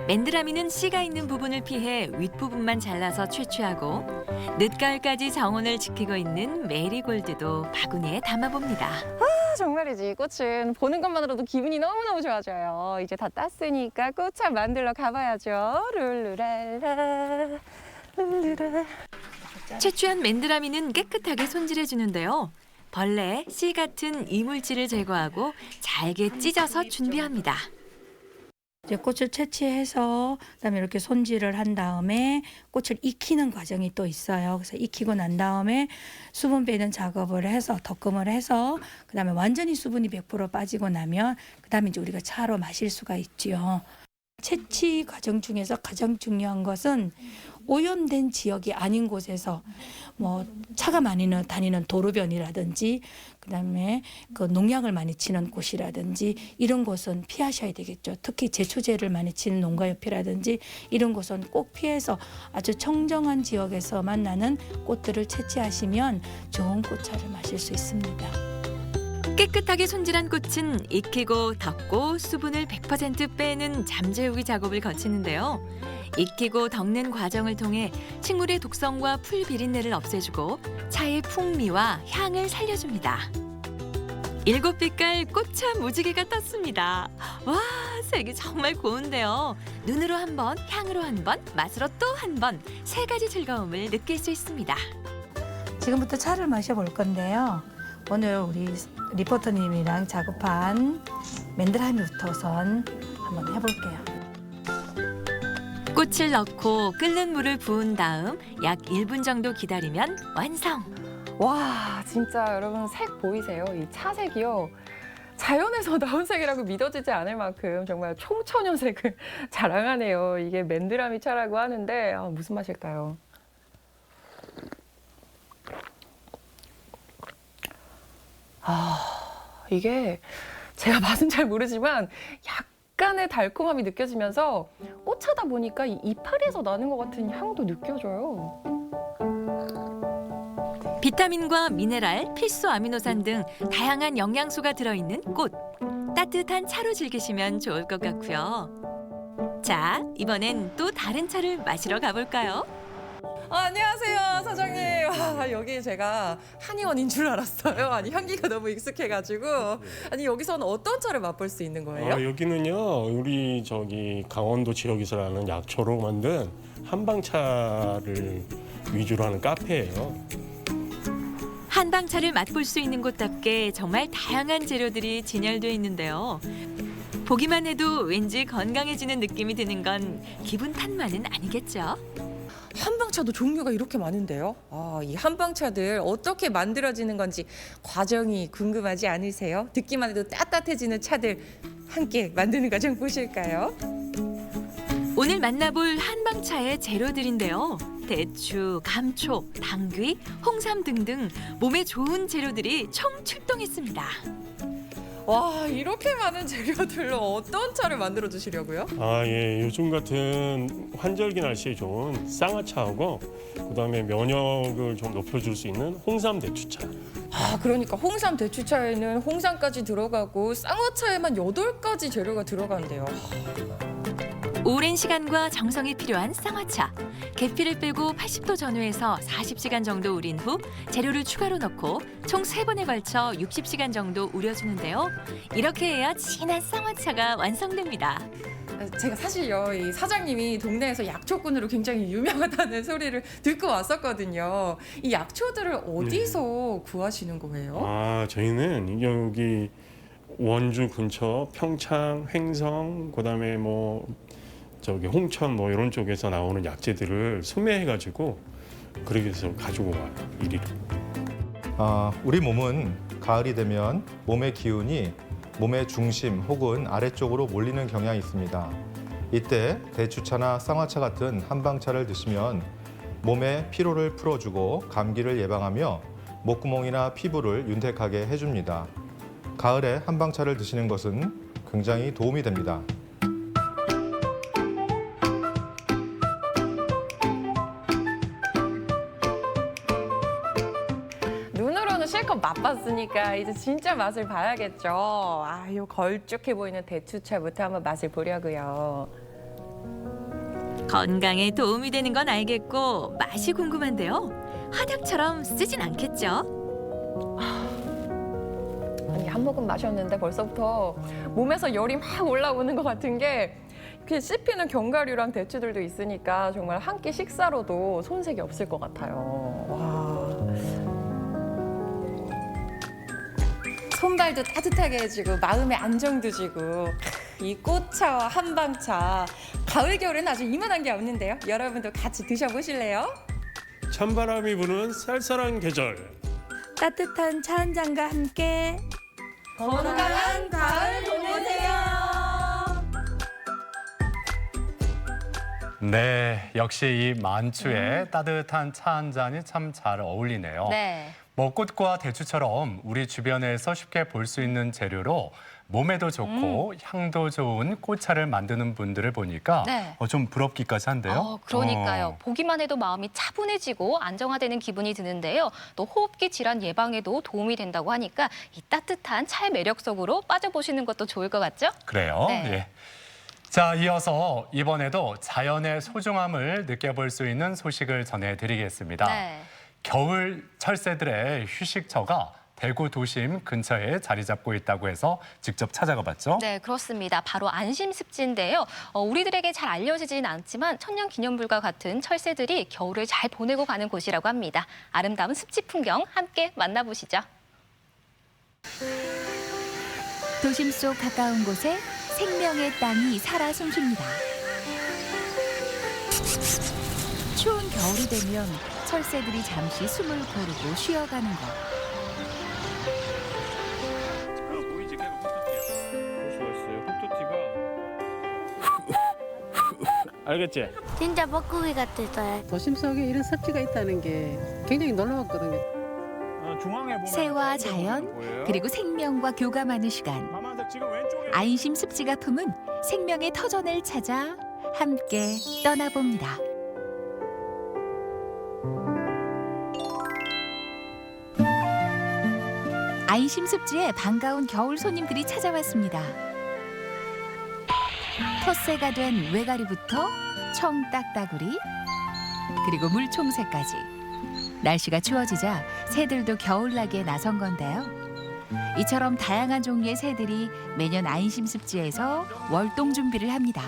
맨드라미는 씨가 있는 부분을 피해 윗부분만 잘라서 채취하고 늦가을까지 정원을 지키고 있는 메리골드도 바구니에 담아봅니다. 정말이지. 꽃은 보는 것만으로도 기분이 너무너무 좋아져요. 이제 다 땄으니까 꽃차 만들러 가봐야죠. 룰루랄라 룰루랄라. 채취한 맨드라미는 깨끗하게 손질해 주는데요. 벌레, 씨 같은 이물질을 제거하고 잘게 찢어서 준비합니다. 이제 꽃을 채취해서 그다음에 이렇게 손질을 한 다음에 꽃을 익히는 과정이 또 있어요. 그래서 익히고 난 다음에 수분 빼는 작업을 해서 덕금을 해서 그다음에 완전히 수분이 100% 빠지고 나면 그다음에 이제 우리가 차로 마실 수가 있지요. 채취 과정 중에서 가장 중요한 것은 오염된 지역이 아닌 곳에서 뭐 차가 많이 다니는 도로변이라든지 그다음에 그 농약을 많이 치는 곳이라든지 이런 곳은 피하셔야 되겠죠. 특히 제초제를 많이 치는 농가협회라든지 이런 곳은 꼭 피해서 아주 청정한 지역에서만 나는 꽃들을 채취하시면 좋은 꽃차를 마실 수 있습니다. 깨끗하게 손질한 꽃은 익히고 덮고 수분을 100% 빼는 잠재우기 작업을 거치는데요. 익히고 덮는 과정을 통해 식물의 독성과 풀 비린내를 없애주고 차의 풍미와 향을 살려줍니다. 7빛깔 꽃차 무지개가 떴습니다. 와, 색이 정말 고운데요. 눈으로 한 번, 향으로 한 번, 맛으로 또 한 번, 3가지 즐거움을 느낄 수 있습니다. 지금부터 차를 마셔볼 건데요. 오늘 우리 리포터님이랑 작업한 맨드라미부터 우선 한번 해볼게요. 꽃을 넣고 끓는 물을 부은 다음 약 1분 정도 기다리면 완성. 와, 진짜 여러분 색 보이세요? 이 차색이요. 자연에서 나온 색이라고 믿어지지 않을 만큼 정말 총천연색을 자랑하네요. 이게 맨드라미 차라고 하는데 무슨 맛일까요? 이게 제가 맛은 잘 모르지만 약간의 달콤함이 느껴지면서 꽃차다 보니까 이 이파리에서 나는 것 같은 향도 느껴져요. 비타민과 미네랄, 필수 아미노산 등 다양한 영양소가 들어있는 꽃. 따뜻한 차로 즐기시면 좋을 것 같고요. 자, 이번엔 또 다른 차를 마시러 가볼까요? 안녕하세요, 사장님. 와, 여기 제가 한의원인 줄 알았어요. 아니, 향기가 너무 익숙해가지고. 아니, 여기서는 어떤 차를 맛볼 수 있는 거예요? 여기는요, 우리 강원도 지역에서 나는 약초로 만든 한방차를 위주로 하는 카페예요. 한방차를 맛볼 수 있는 곳답게 정말 다양한 재료들이 진열돼 있는데요. 보기만 해도 왠지 건강해지는 느낌이 드는 건 기분 탓만은 아니겠죠? 한방차도 종류가 이렇게 많은데요. 이 한방차들 어떻게 만들어지는 건지 과정이 궁금하지 않으세요? 듣기만 해도 따뜻해지는 차들 함께 만드는 과정 보실까요? 오늘 만나볼 한방차의 재료들인데요. 대추, 감초, 당귀, 홍삼 등등 몸에 좋은 재료들이 총출동했습니다. 와, 이렇게 많은 재료들로 어떤 차를 만들어 주시려고요? 요즘 같은 환절기 날씨에 좋은 쌍화차하고 그다음에 면역을 좀 높여줄 수 있는 홍삼 대추차. 그러니까 홍삼 대추차에는 홍삼까지 들어가고 쌍화차에만 8가지 재료가 들어간대요. 오랜 시간과 정성이 필요한 쌍화차. 계피를 빼고 80도 전후에서 40시간 정도 우린 후 재료를 추가로 넣고 총 3번에 걸쳐 60시간 정도 우려주는데요. 이렇게 해야 진한 쌍화차가 완성됩니다. 제가 사실요, 이 사장님이 동네에서 약초꾼으로 굉장히 유명하다는 소리를 듣고 왔었거든요. 이 약초들을 어디서 구하시는 거예요? 저희는 여기 원주 근처 평창, 횡성, 그다음에 홍천 이런 쪽에서 나오는 약재들을 소매해가지고 그렇게 해서 가지고 와요, 이리로. 우리 몸은 가을이 되면 몸의 기운이 몸의 중심 혹은 아래쪽으로 몰리는 경향이 있습니다. 이때 대추차나 쌍화차 같은 한방차를 드시면 몸의 피로를 풀어주고 감기를 예방하며 목구멍이나 피부를 윤택하게 해줍니다. 가을에 한방차를 드시는 것은 굉장히 도움이 됩니다. 눈으로는 실컷 맛봤으니까 이제 진짜 맛을 봐야겠죠. 요 걸쭉해 보이는 대추차부터 한번 맛을 보려고요. 건강에 도움이 되는 건 알겠고 맛이 궁금한데요. 한약처럼 쓰진 않겠죠? 한 모금 마셨는데 벌써부터 몸에서 열이 막 올라오는 것 같은 게 이렇게 씹히는 견과류랑 대추들도 있으니까 정말 한 끼 식사로도 손색이 없을 것 같아요. 와. 손발도 따뜻하게 해주고 마음의 안정도 주고 이 꽃차와 한방차 가을 겨울엔 아주 이만한 게 없는데요. 여러분도 같이 드셔보실래요? 찬바람이 부는 쌀쌀한 계절. 따뜻한 차 한 잔과 함께 건강한 가을 보내세요. 네, 역시 이 만추에 따뜻한 차 한 잔이 참 잘 어울리네요. 네. 뭐 꽃과 대추처럼 우리 주변에서 쉽게 볼 수 있는 재료로 몸에도 좋고 향도 좋은 꽃차를 만드는 분들을 보니까 네. 좀 부럽기까지 한데요. 그러니까요. 보기만 해도 마음이 차분해지고 안정화되는 기분이 드는데요. 또 호흡기 질환 예방에도 도움이 된다고 하니까 이 따뜻한 차의 매력 속으로 빠져보시는 것도 좋을 것 같죠? 그래요. 네. 예. 자, 이어서 이번에도 자연의 소중함을 느껴볼 수 있는 소식을 전해드리겠습니다. 네. 겨울 철새들의 휴식처가 대구 도심 근처에 자리 잡고 있다고 해서 직접 찾아가 봤죠. 네, 그렇습니다. 바로 안심습지인데요. 우리들에게 잘 알려지진 않지만 천년기념물과 같은 철새들이 겨울을 잘 보내고 가는 곳이라고 합니다. 아름다운 습지 풍경 함께 만나보시죠. 도심 속 가까운 곳에 생명의 땅이 살아 숨쉽니다. 추운 겨울이 되면 철새들이 잠시 숨을 고르고 쉬어가는 것. 알겠지? 진짜 먹구기 같았어요. 도심 속에 이런 습지가 있다는 게 굉장히 놀라웠거든요. 새와 자연, 그리고 생명과 교감하는 시간. 안심 습지가 품은 생명의 터전을 찾아 함께 떠나봅니다. 안심 습지에 반가운 겨울 손님들이 찾아왔습니다. 텃새가 된 외가리부터 청딱따구리, 그리고 물총새까지. 날씨가 추워지자 새들도 겨울나기에 나선 건데요. 이처럼 다양한 종류의 새들이 매년 안심습지에서 월동 준비를 합니다.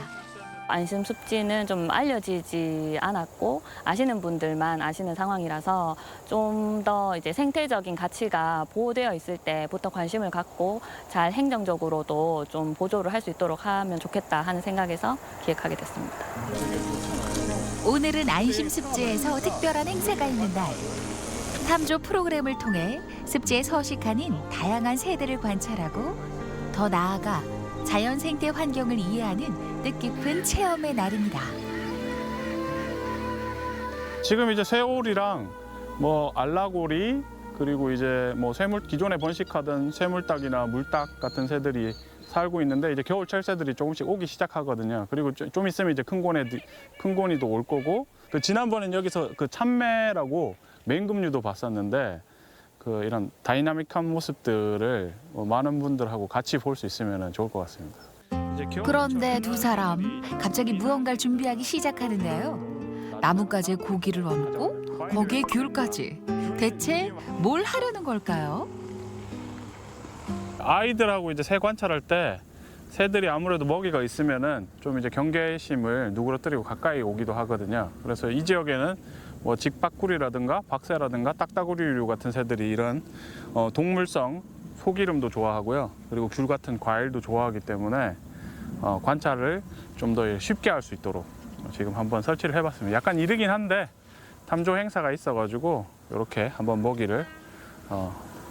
안심습지는 좀 알려지지 않았고 아시는 분들만 아시는 상황이라서 좀 더 이제 생태적인 가치가 보호되어 있을 때부터 관심을 갖고 잘 행정적으로도 좀 보조를 할 수 있도록 하면 좋겠다 하는 생각에서 기획하게 됐습니다. 오늘은 안심습지에서 특별한 행사가 있는 날. 탐조 프로그램을 통해 습지에 서식하는 다양한 새들을 관찰하고 더 나아가 자연 생태 환경을 이해하는 뜻깊은 체험의 날입니다. 지금 이제 새오리랑 뭐 알라고리 그리고 이제 뭐 기존에 번식하던 쇠물닭이나 물닭 같은 새들이 살고 있는데 이제 겨울 철새들이 조금씩 오기 시작하거든요. 그리고 좀 있으면 이제 큰 고니도 올 거고 지난번엔 여기서 참매라고 맹금류도 봤었는데 이런 다이나믹한 모습들을 많은 분들하고 같이 볼 수 있으면 좋을 것 같습니다. 그런데 두 사람 갑자기 무언가를 준비하기 시작하는데요. 나뭇가지에 고기를 얹고 거기에 귤까지. 대체 뭘 하려는 걸까요? 아이들하고 이제 새 관찰할 때 새들이 아무래도 먹이가 있으면은 좀 이제 경계심을 누그러뜨리고 가까이 오기도 하거든요. 그래서 이 지역에는 뭐 직박구리라든가 박새라든가 딱따구리류 같은 새들이 이런 동물성 소기름도 좋아하고요. 그리고 귤 같은 과일도 좋아하기 때문에 관찰을 좀 더 쉽게 할 수 있도록 지금 한번 설치를 해봤습니다. 약간 이르긴 한데 탐조 행사가 있어가지고 이렇게 한번 먹이를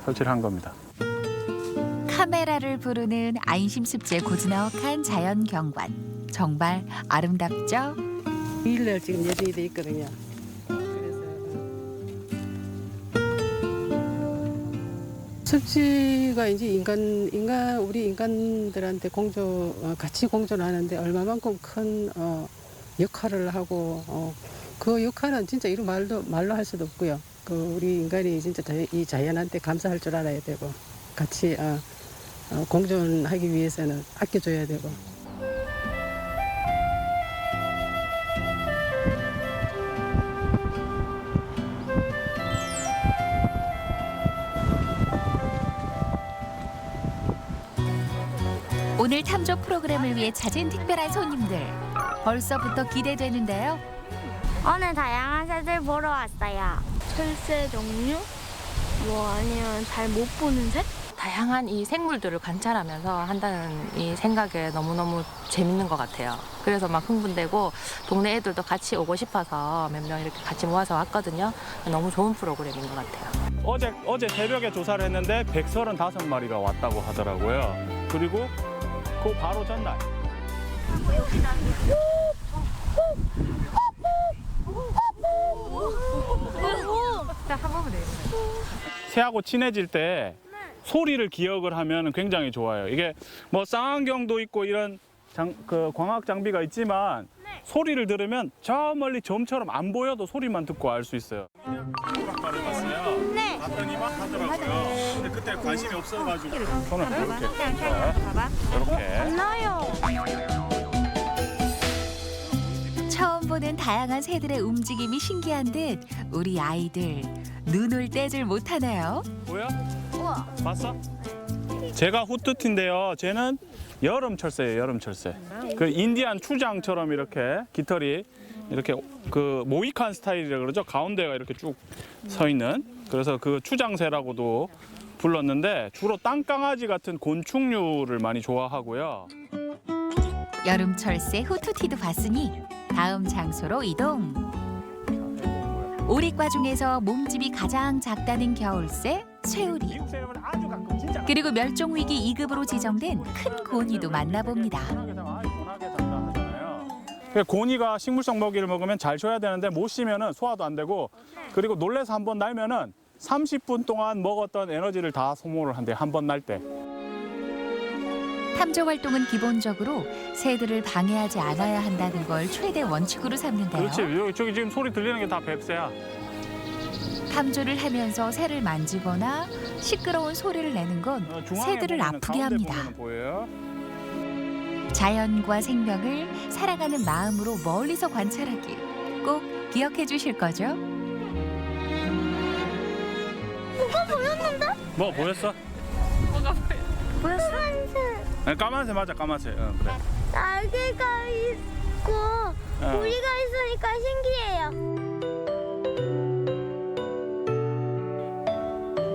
설치를 한 겁니다. 카메라를 부르는 안심습지의 고즈넉한 자연 경관. 정말 아름답죠? 2일날 지금 예정이 돼 있거든요. 습지가 이제 우리 인간들한테 같이 공존하는데 얼마만큼 큰 역할을 하고 그 역할은 진짜 이루 말로 할 수도 없고요. 우리 인간이 진짜 이 자연한테 감사할 줄 알아야 되고 같이 공존하기 위해서는 아껴줘야 되고. 오늘 탐조 프로그램을 위해 찾은 특별한 손님들. 벌써부터 기대되는데요. 오늘 다양한 새들 보러 왔어요. 철새 종류? 아니면 잘 못 보는 새? 다양한 이 생물들을 관찰하면서 한다는 이 생각에 너무너무 재밌는 것 같아요. 그래서 막 흥분되고 동네 애들도 같이 오고 싶어서 몇 명 이렇게 같이 모아서 왔거든요. 너무 좋은 프로그램인 것 같아요. 어제 새벽에 조사를 했는데 135마리가 왔다고 하더라고요. 그리고 그 바로 전날. 새하고 친해질 때 소리를 기억을 하면 굉장히 좋아요. 이게 뭐 쌍안경도 있고 이런 그 광학 장비가 있지만 소리를 들으면 저 멀리 점처럼 안 보여도 소리만 듣고 알 수 있어요. 학과를 갔어요. 네. 갔더니 막 하더라고요. 근데 그때 관심이 없어가지고 손을 이렇게. 이렇게. 처음 보는 다양한 새들의 움직임이 신기한 듯 우리 아이들 눈을 떼질 못하네요. 뭐야? 우와. 봤어? 제가 후뚜티인데요. 쟤는 여름 철새예요. 여름 철새. 그 인디안 추장처럼 이렇게 깃털이 이렇게 그 모이칸 스타일이라 그러죠. 가운데가 이렇게 쭉 서 있는. 그래서 그 추장새라고도 불렀는데 주로 땅강아지 같은 곤충류를 많이 좋아하고요. 여름 철새 후투티도 봤으니 다음 장소로 이동. 오리과 중에서 몸집이 가장 작다는 겨울새 쇠우리. 그리고 멸종위기 2급으로 지정된 큰 고니도 만나봅니다. 고니가 식물성 먹이를 먹으면 잘 쉬어야 되는데 못 쉬면은 소화도 안 되고 그리고 놀래서 한번 날면은 30분 동안 먹었던 에너지를 다 소모를 한대요. 한 번 날 때. 탐조 활동은 기본적으로 새들을 방해하지 않아야 한다는 걸 최대 원칙으로 삼는데요. 그렇지. 저기 지금 소리 들리는 게 다 뱁새야. 탐조를 하면서 새를 만지거나 시끄러운 소리를 내는 건 새들을 아프게 합니다. 자연과 생명을 사랑하는 마음으로 멀리서 관찰하길 꼭 기억해 주실 거죠? 뭐가 보였는데? 뭐 보였어? 뭐가 보였어? 까만새 맞아, 까만새. 그래. 날개가 있고 고리가 있으니까 신기해요.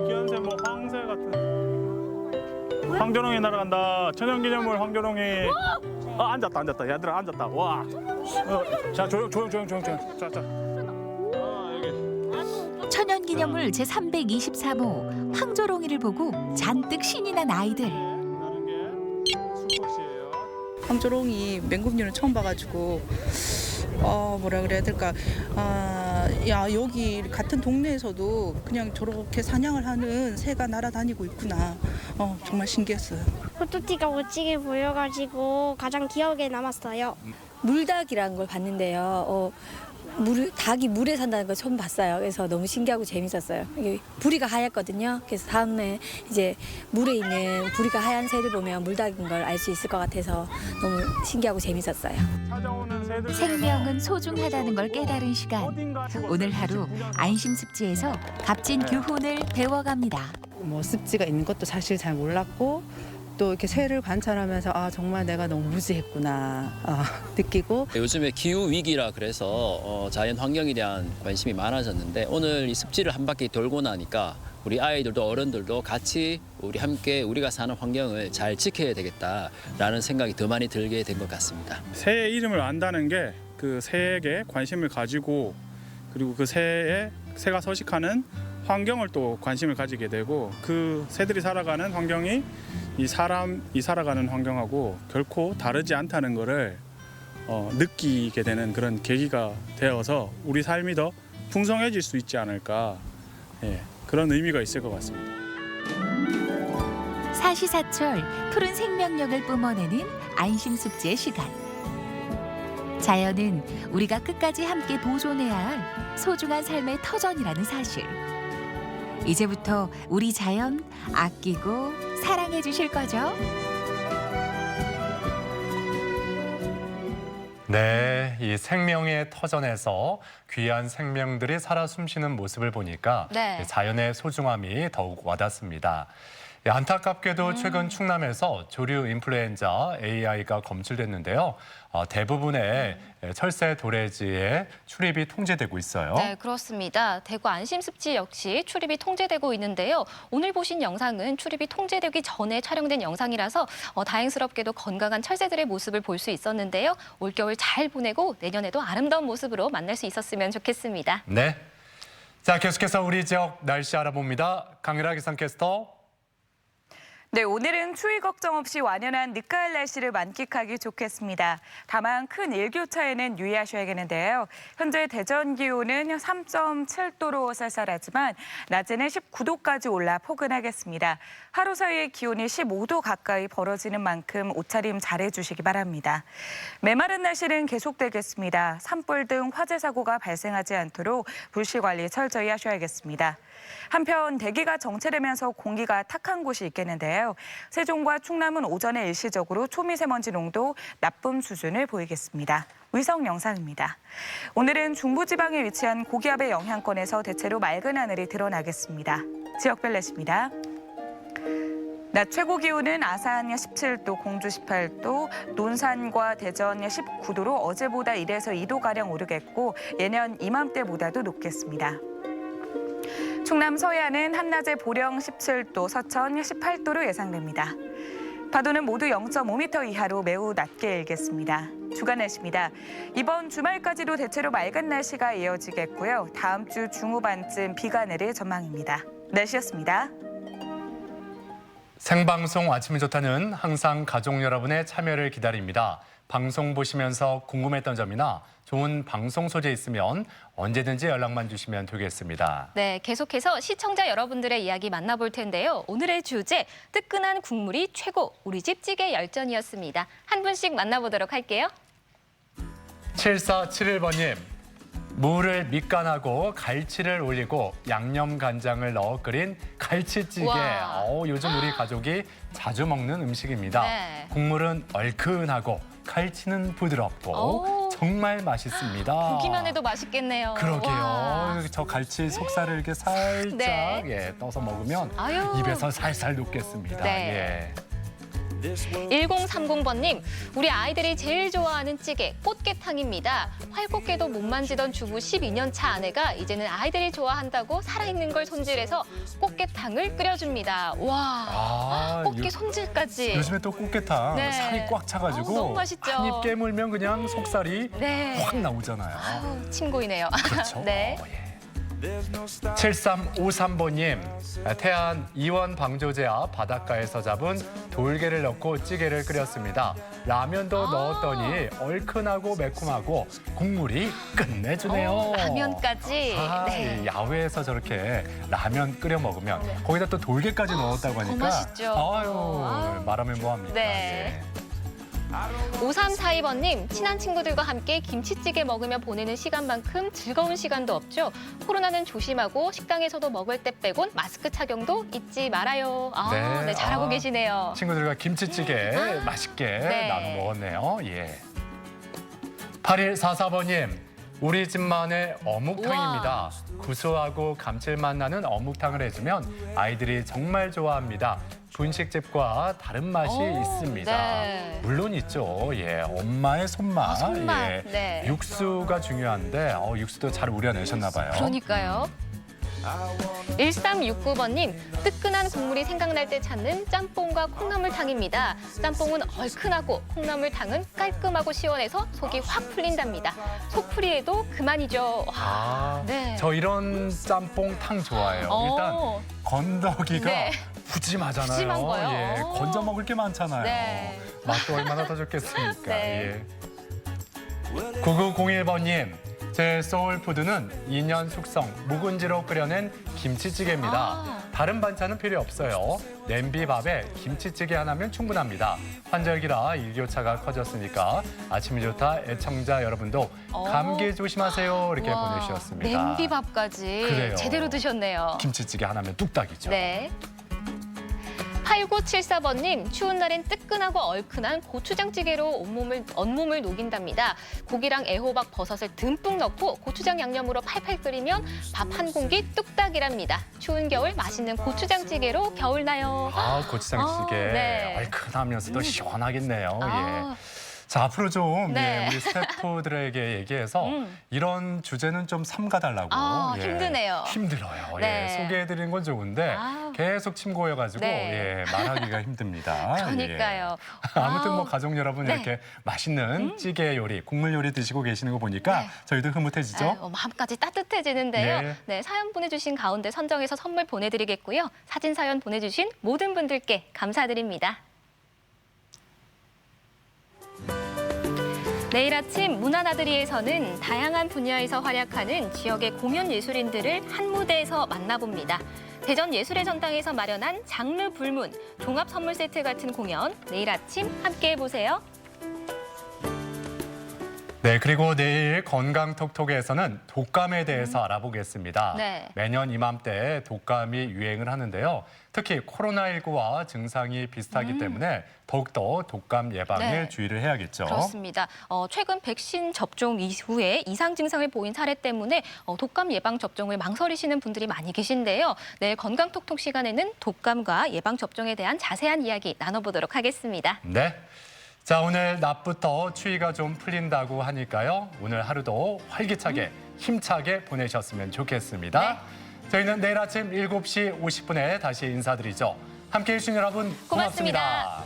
기현새 뭐 황새 같은. 황조롱이 날아간다. 천연기념물 황조롱이. 앉았다. 얘들아 앉았다. 와. 자 조용. 자. 천연기념물 제323호 황조롱이를 보고 잔뜩 신이 난 아이들. 황조롱이 맹금류는 처음 봐가지고 뭐라 그래야 될까 야 여기 같은 동네에서도 그냥 저렇게 사냥을 하는 새가 날아다니고 있구나 정말 신기했어요. 후뚜티가 멋지게 보여가지고 가장 기억에 남았어요. 물닭이라는 걸 봤는데요. 닭이 물에 산다는 걸 처음 봤어요. 그래서 너무 신기하고 재밌었어요. 이게 부리가 하얗거든요. 그래서 다음에 이제 물에 있는 부리가 하얀 새를 보면 물닭인 걸 알 수 있을 것 같아서 너무 신기하고 재밌었어요. 생명은 소중하다는 걸 깨달은 시간. 오늘 하루 안심습지에서 값진 교훈을 배워갑니다. 뭐 습지가 있는 것도 사실 잘 몰랐고 또 이렇게 새를 관찰하면서 정말 내가 너무 무지했구나 느끼고 요즘에 기후 위기라 그래서 자연 환경에 대한 관심이 많아졌는데 오늘 이 습지를 한 바퀴 돌고 나니까 우리 아이들도 어른들도 같이 함께 우리가 사는 환경을 잘 지켜야 되겠다라는 생각이 더 많이 들게 된 것 같습니다. 새의 이름을 안다는 게 그 새에게 관심을 가지고 그리고 그 새가 서식하는 환경을 또 관심을 가지게 되고 그 새들이 살아가는 환경이 이 사람이 살아가는 환경하고 결코 다르지 않다는 것을 느끼게 되는 그런 계기가 되어서 우리 삶이 더 풍성해질 수 있지 않을까 그런 의미가 있을 것 같습니다. 사시사철 푸른 생명력을 뿜어내는 안심습지의 시간. 자연은 우리가 끝까지 함께 보존해야 할 소중한 삶의 터전이라는 사실. 이제부터 우리 자연 아끼고 사랑해 주실 거죠? 네, 이 생명의 터전에서 귀한 생명들이 살아 숨쉬는 모습을 보니까 네. 자연의 소중함이 더욱 와닿습니다. 예, 안타깝게도 최근 충남에서 조류 인플루엔자 AI가 검출됐는데요. 대부분의 철새 도래지에 출입이 통제되고 있어요. 네, 그렇습니다. 대구 안심습지 역시 출입이 통제되고 있는데요. 오늘 보신 영상은 출입이 통제되기 전에 촬영된 영상이라서 다행스럽게도 건강한 철새들의 모습을 볼 수 있었는데요. 올겨울 잘 보내고 내년에도 아름다운 모습으로 만날 수 있었으면 좋겠습니다. 네. 자, 계속해서 우리 지역 날씨 알아봅니다. 강유라 기상캐스터. 네, 오늘은 추위 걱정 없이 완연한 늦가을 날씨를 만끽하기 좋겠습니다. 다만 큰 일교차에는 유의하셔야겠는데요. 현재 대전 기온은 3.7도로 쌀쌀하지만 낮에는 19도까지 올라 포근하겠습니다. 하루 사이에 기온이 15도 가까이 벌어지는 만큼 옷차림 잘해주시기 바랍니다. 메마른 날씨는 계속되겠습니다. 산불 등 화재 사고가 발생하지 않도록 불씨 관리 철저히 하셔야겠습니다. 한편 대기가 정체되면서 공기가 탁한 곳이 있겠는데요. 세종과 충남은 오전에 일시적으로 초미세먼지 농도 나쁨 수준을 보이겠습니다. 위성 영상입니다. 오늘은 중부지방에 위치한 고기압의 영향권에서 대체로 맑은 하늘이 드러나겠습니다. 지역별 날씨입니다. 낮 최고 기온은 아산 17도, 공주 18도, 논산과 대전 19도로 어제보다 1에서 2도가량 오르겠고 예년 이맘때보다도 높겠습니다. 충남 서해안은 한낮에 보령 17도, 서천 18도로 예상됩니다. 파도는 모두 0.5m 이하로 매우 낮게 일겠습니다. 주간 날씨입니다. 이번 주말까지도 대체로 맑은 날씨가 이어지겠고요. 다음 주 중후반쯤 비가 내릴 전망입니다. 날씨였습니다. 생방송 아침이 좋다는 항상 가족 여러분의 참여를 기다립니다. 방송 보시면서 궁금했던 점이나 좋은 방송 소재 있으면 언제든지 연락만 주시면 되겠습니다. 네, 계속해서 시청자 여러분들의 이야기 만나볼 텐데요. 오늘의 주제, 뜨끈한 국물이 최고, 우리 집 찌개 열전이었습니다. 한 분씩 만나보도록 할게요. 7471번님, 무를 밑간하고 갈치를 올리고 양념 간장을 넣어 끓인 갈치찌개. 요즘 우리 가족이 자주 먹는 음식입니다. 네. 국물은 얼큰하고 갈치는 부드럽고 정말 맛있습니다. 보기만 해도 맛있겠네요. 그러게요. 와. 저 갈치 속살을 이렇게 살짝 네. 떠서 먹으면 아유. 입에서 살살 녹겠습니다. 네. 예. 1030번님, 우리 아이들이 제일 좋아하는 찌개, 꽃게탕입니다. 활꽃게도 못 만지던 주부 12년 차 아내가 이제는 아이들이 좋아한다고 살아있는 걸 손질해서 꽃게탕을 끓여줍니다. 와, 꽃게 손질까지. 요즘에 또 꽃게탕 네. 살이 꽉 차가지고 너무 맛있죠. 한 입 깨물면 그냥 속살이 네. 확 나오잖아요. 아유, 친구이네요. 그렇죠. 네. 7353번님, 태안 이원 방조제 앞 바닷가에서 잡은 돌게를 넣고 찌개를 끓였습니다. 라면도 넣었더니 얼큰하고 매콤하고 국물이 끝내주네요. 라면까지. 네. 야외에서 저렇게 라면 끓여 먹으면 거기다 또 돌게까지 넣었다고 하니까 맛있죠. 말하면 뭐합니까. 네. 5342번님, 친한 친구들과 함께 김치찌개 먹으며 보내는 시간만큼 즐거운 시간도 없죠. 코로나는 조심하고 식당에서도 먹을 때 빼곤 마스크 착용도 잊지 말아요. 네, 잘하고 계시네요. 친구들과 김치찌개 맛있게 네. 나눠 먹었네요. 예. 8144번님, 우리 집만의 어묵탕입니다. 구수하고 감칠맛 나는 어묵탕을 해주면 아이들이 정말 좋아합니다. 분식집과 다른 맛이 있습니다. 네. 물론 있죠. 예, 엄마의 손맛. 손맛. 예. 네. 육수가 중요한데 육수도 잘 우려내셨나 봐요. 그러니까요. 1369번님, 뜨끈한 국물이 생각날 때 찾는 짬뽕과 콩나물탕입니다. 짬뽕은 얼큰하고 콩나물탕은 깔끔하고 시원해서 속이 확 풀린답니다. 속풀이에도 그만이죠. 와, 네. 저 이런 짬뽕탕 좋아해요. 일단 건더기가 푸짐하잖아요. 푸짐한 거요? 예, 건져 먹을 게 많잖아요. 네. 맛도 얼마나 더 좋겠습니까. 네. 예. 9901번님, 제 소울푸드는 2년 숙성 묵은지로 끓여낸 김치찌개입니다. 다른 반찬은 필요 없어요. 냄비밥에 김치찌개 하나면 충분합니다. 환절기라 일교차가 커졌으니까 아침이 좋다 애청자 여러분도 감기 조심하세요. 이렇게 보내주셨습니다. 냄비밥까지 그래요. 제대로 드셨네요. 김치찌개 하나면 뚝딱이죠. 네. 8974번님, 추운 날엔 뜨끈하고 얼큰한 고추장찌개로 온몸을 녹인답니다. 고기랑 애호박, 버섯을 듬뿍 넣고 고추장 양념으로 팔팔 끓이면 밥 한 공기 뚝딱이랍니다. 추운 겨울 맛있는 고추장찌개로 겨울 나요. 아, 고추장찌개. 네. 얼큰하면서도 시원하겠네요. 아. 예. 자, 앞으로 좀 네. 우리 스태프들에게 얘기해서 이런 주제는 좀 삼가달라고. 아, 힘드네요. 힘들어요. 네. 예. 소개해드리는 건 좋은데 계속 침 고여가지고 네. 예, 말하기가 힘듭니다. 그러니까요. 예. 아무튼 뭐 가족 여러분 네. 이렇게 맛있는 찌개 요리, 국물 요리 드시고 계시는 거 보니까 저희도 흐뭇해지죠? 마음까지 따뜻해지는데요. 네. 네, 사연 보내주신 가운데 선정해서 선물 보내드리겠고요. 사진 사연 보내주신 모든 분들께 감사드립니다. 내일 아침 문화나들이에서는 다양한 분야에서 활약하는 지역의 공연 예술인들을 한 무대에서 만나봅니다. 대전 예술의 전당에서 마련한 장르 불문, 종합 선물 세트 같은 공연 내일 아침 함께해 보세요. 네, 그리고 내일 건강톡톡에서는 독감에 대해서 알아보겠습니다. 네. 매년 이맘때 독감이 유행을 하는데요. 특히 코로나19와 증상이 비슷하기 때문에 더욱더 독감 예방에 네. 주의를 해야겠죠. 그렇습니다. 최근 백신 접종 이후에 이상 증상을 보인 사례 때문에 독감 예방 접종을 망설이시는 분들이 많이 계신데요. 내일 건강톡톡 시간에는 독감과 예방 접종에 대한 자세한 이야기 나눠보도록 하겠습니다. 네. 자, 오늘 낮부터 추위가 좀 풀린다고 하니까요. 오늘 하루도 활기차게, 힘차게 보내셨으면 좋겠습니다. 저희는 내일 아침 7시 50분에 다시 인사드리죠. 함께해 주신 여러분 고맙습니다.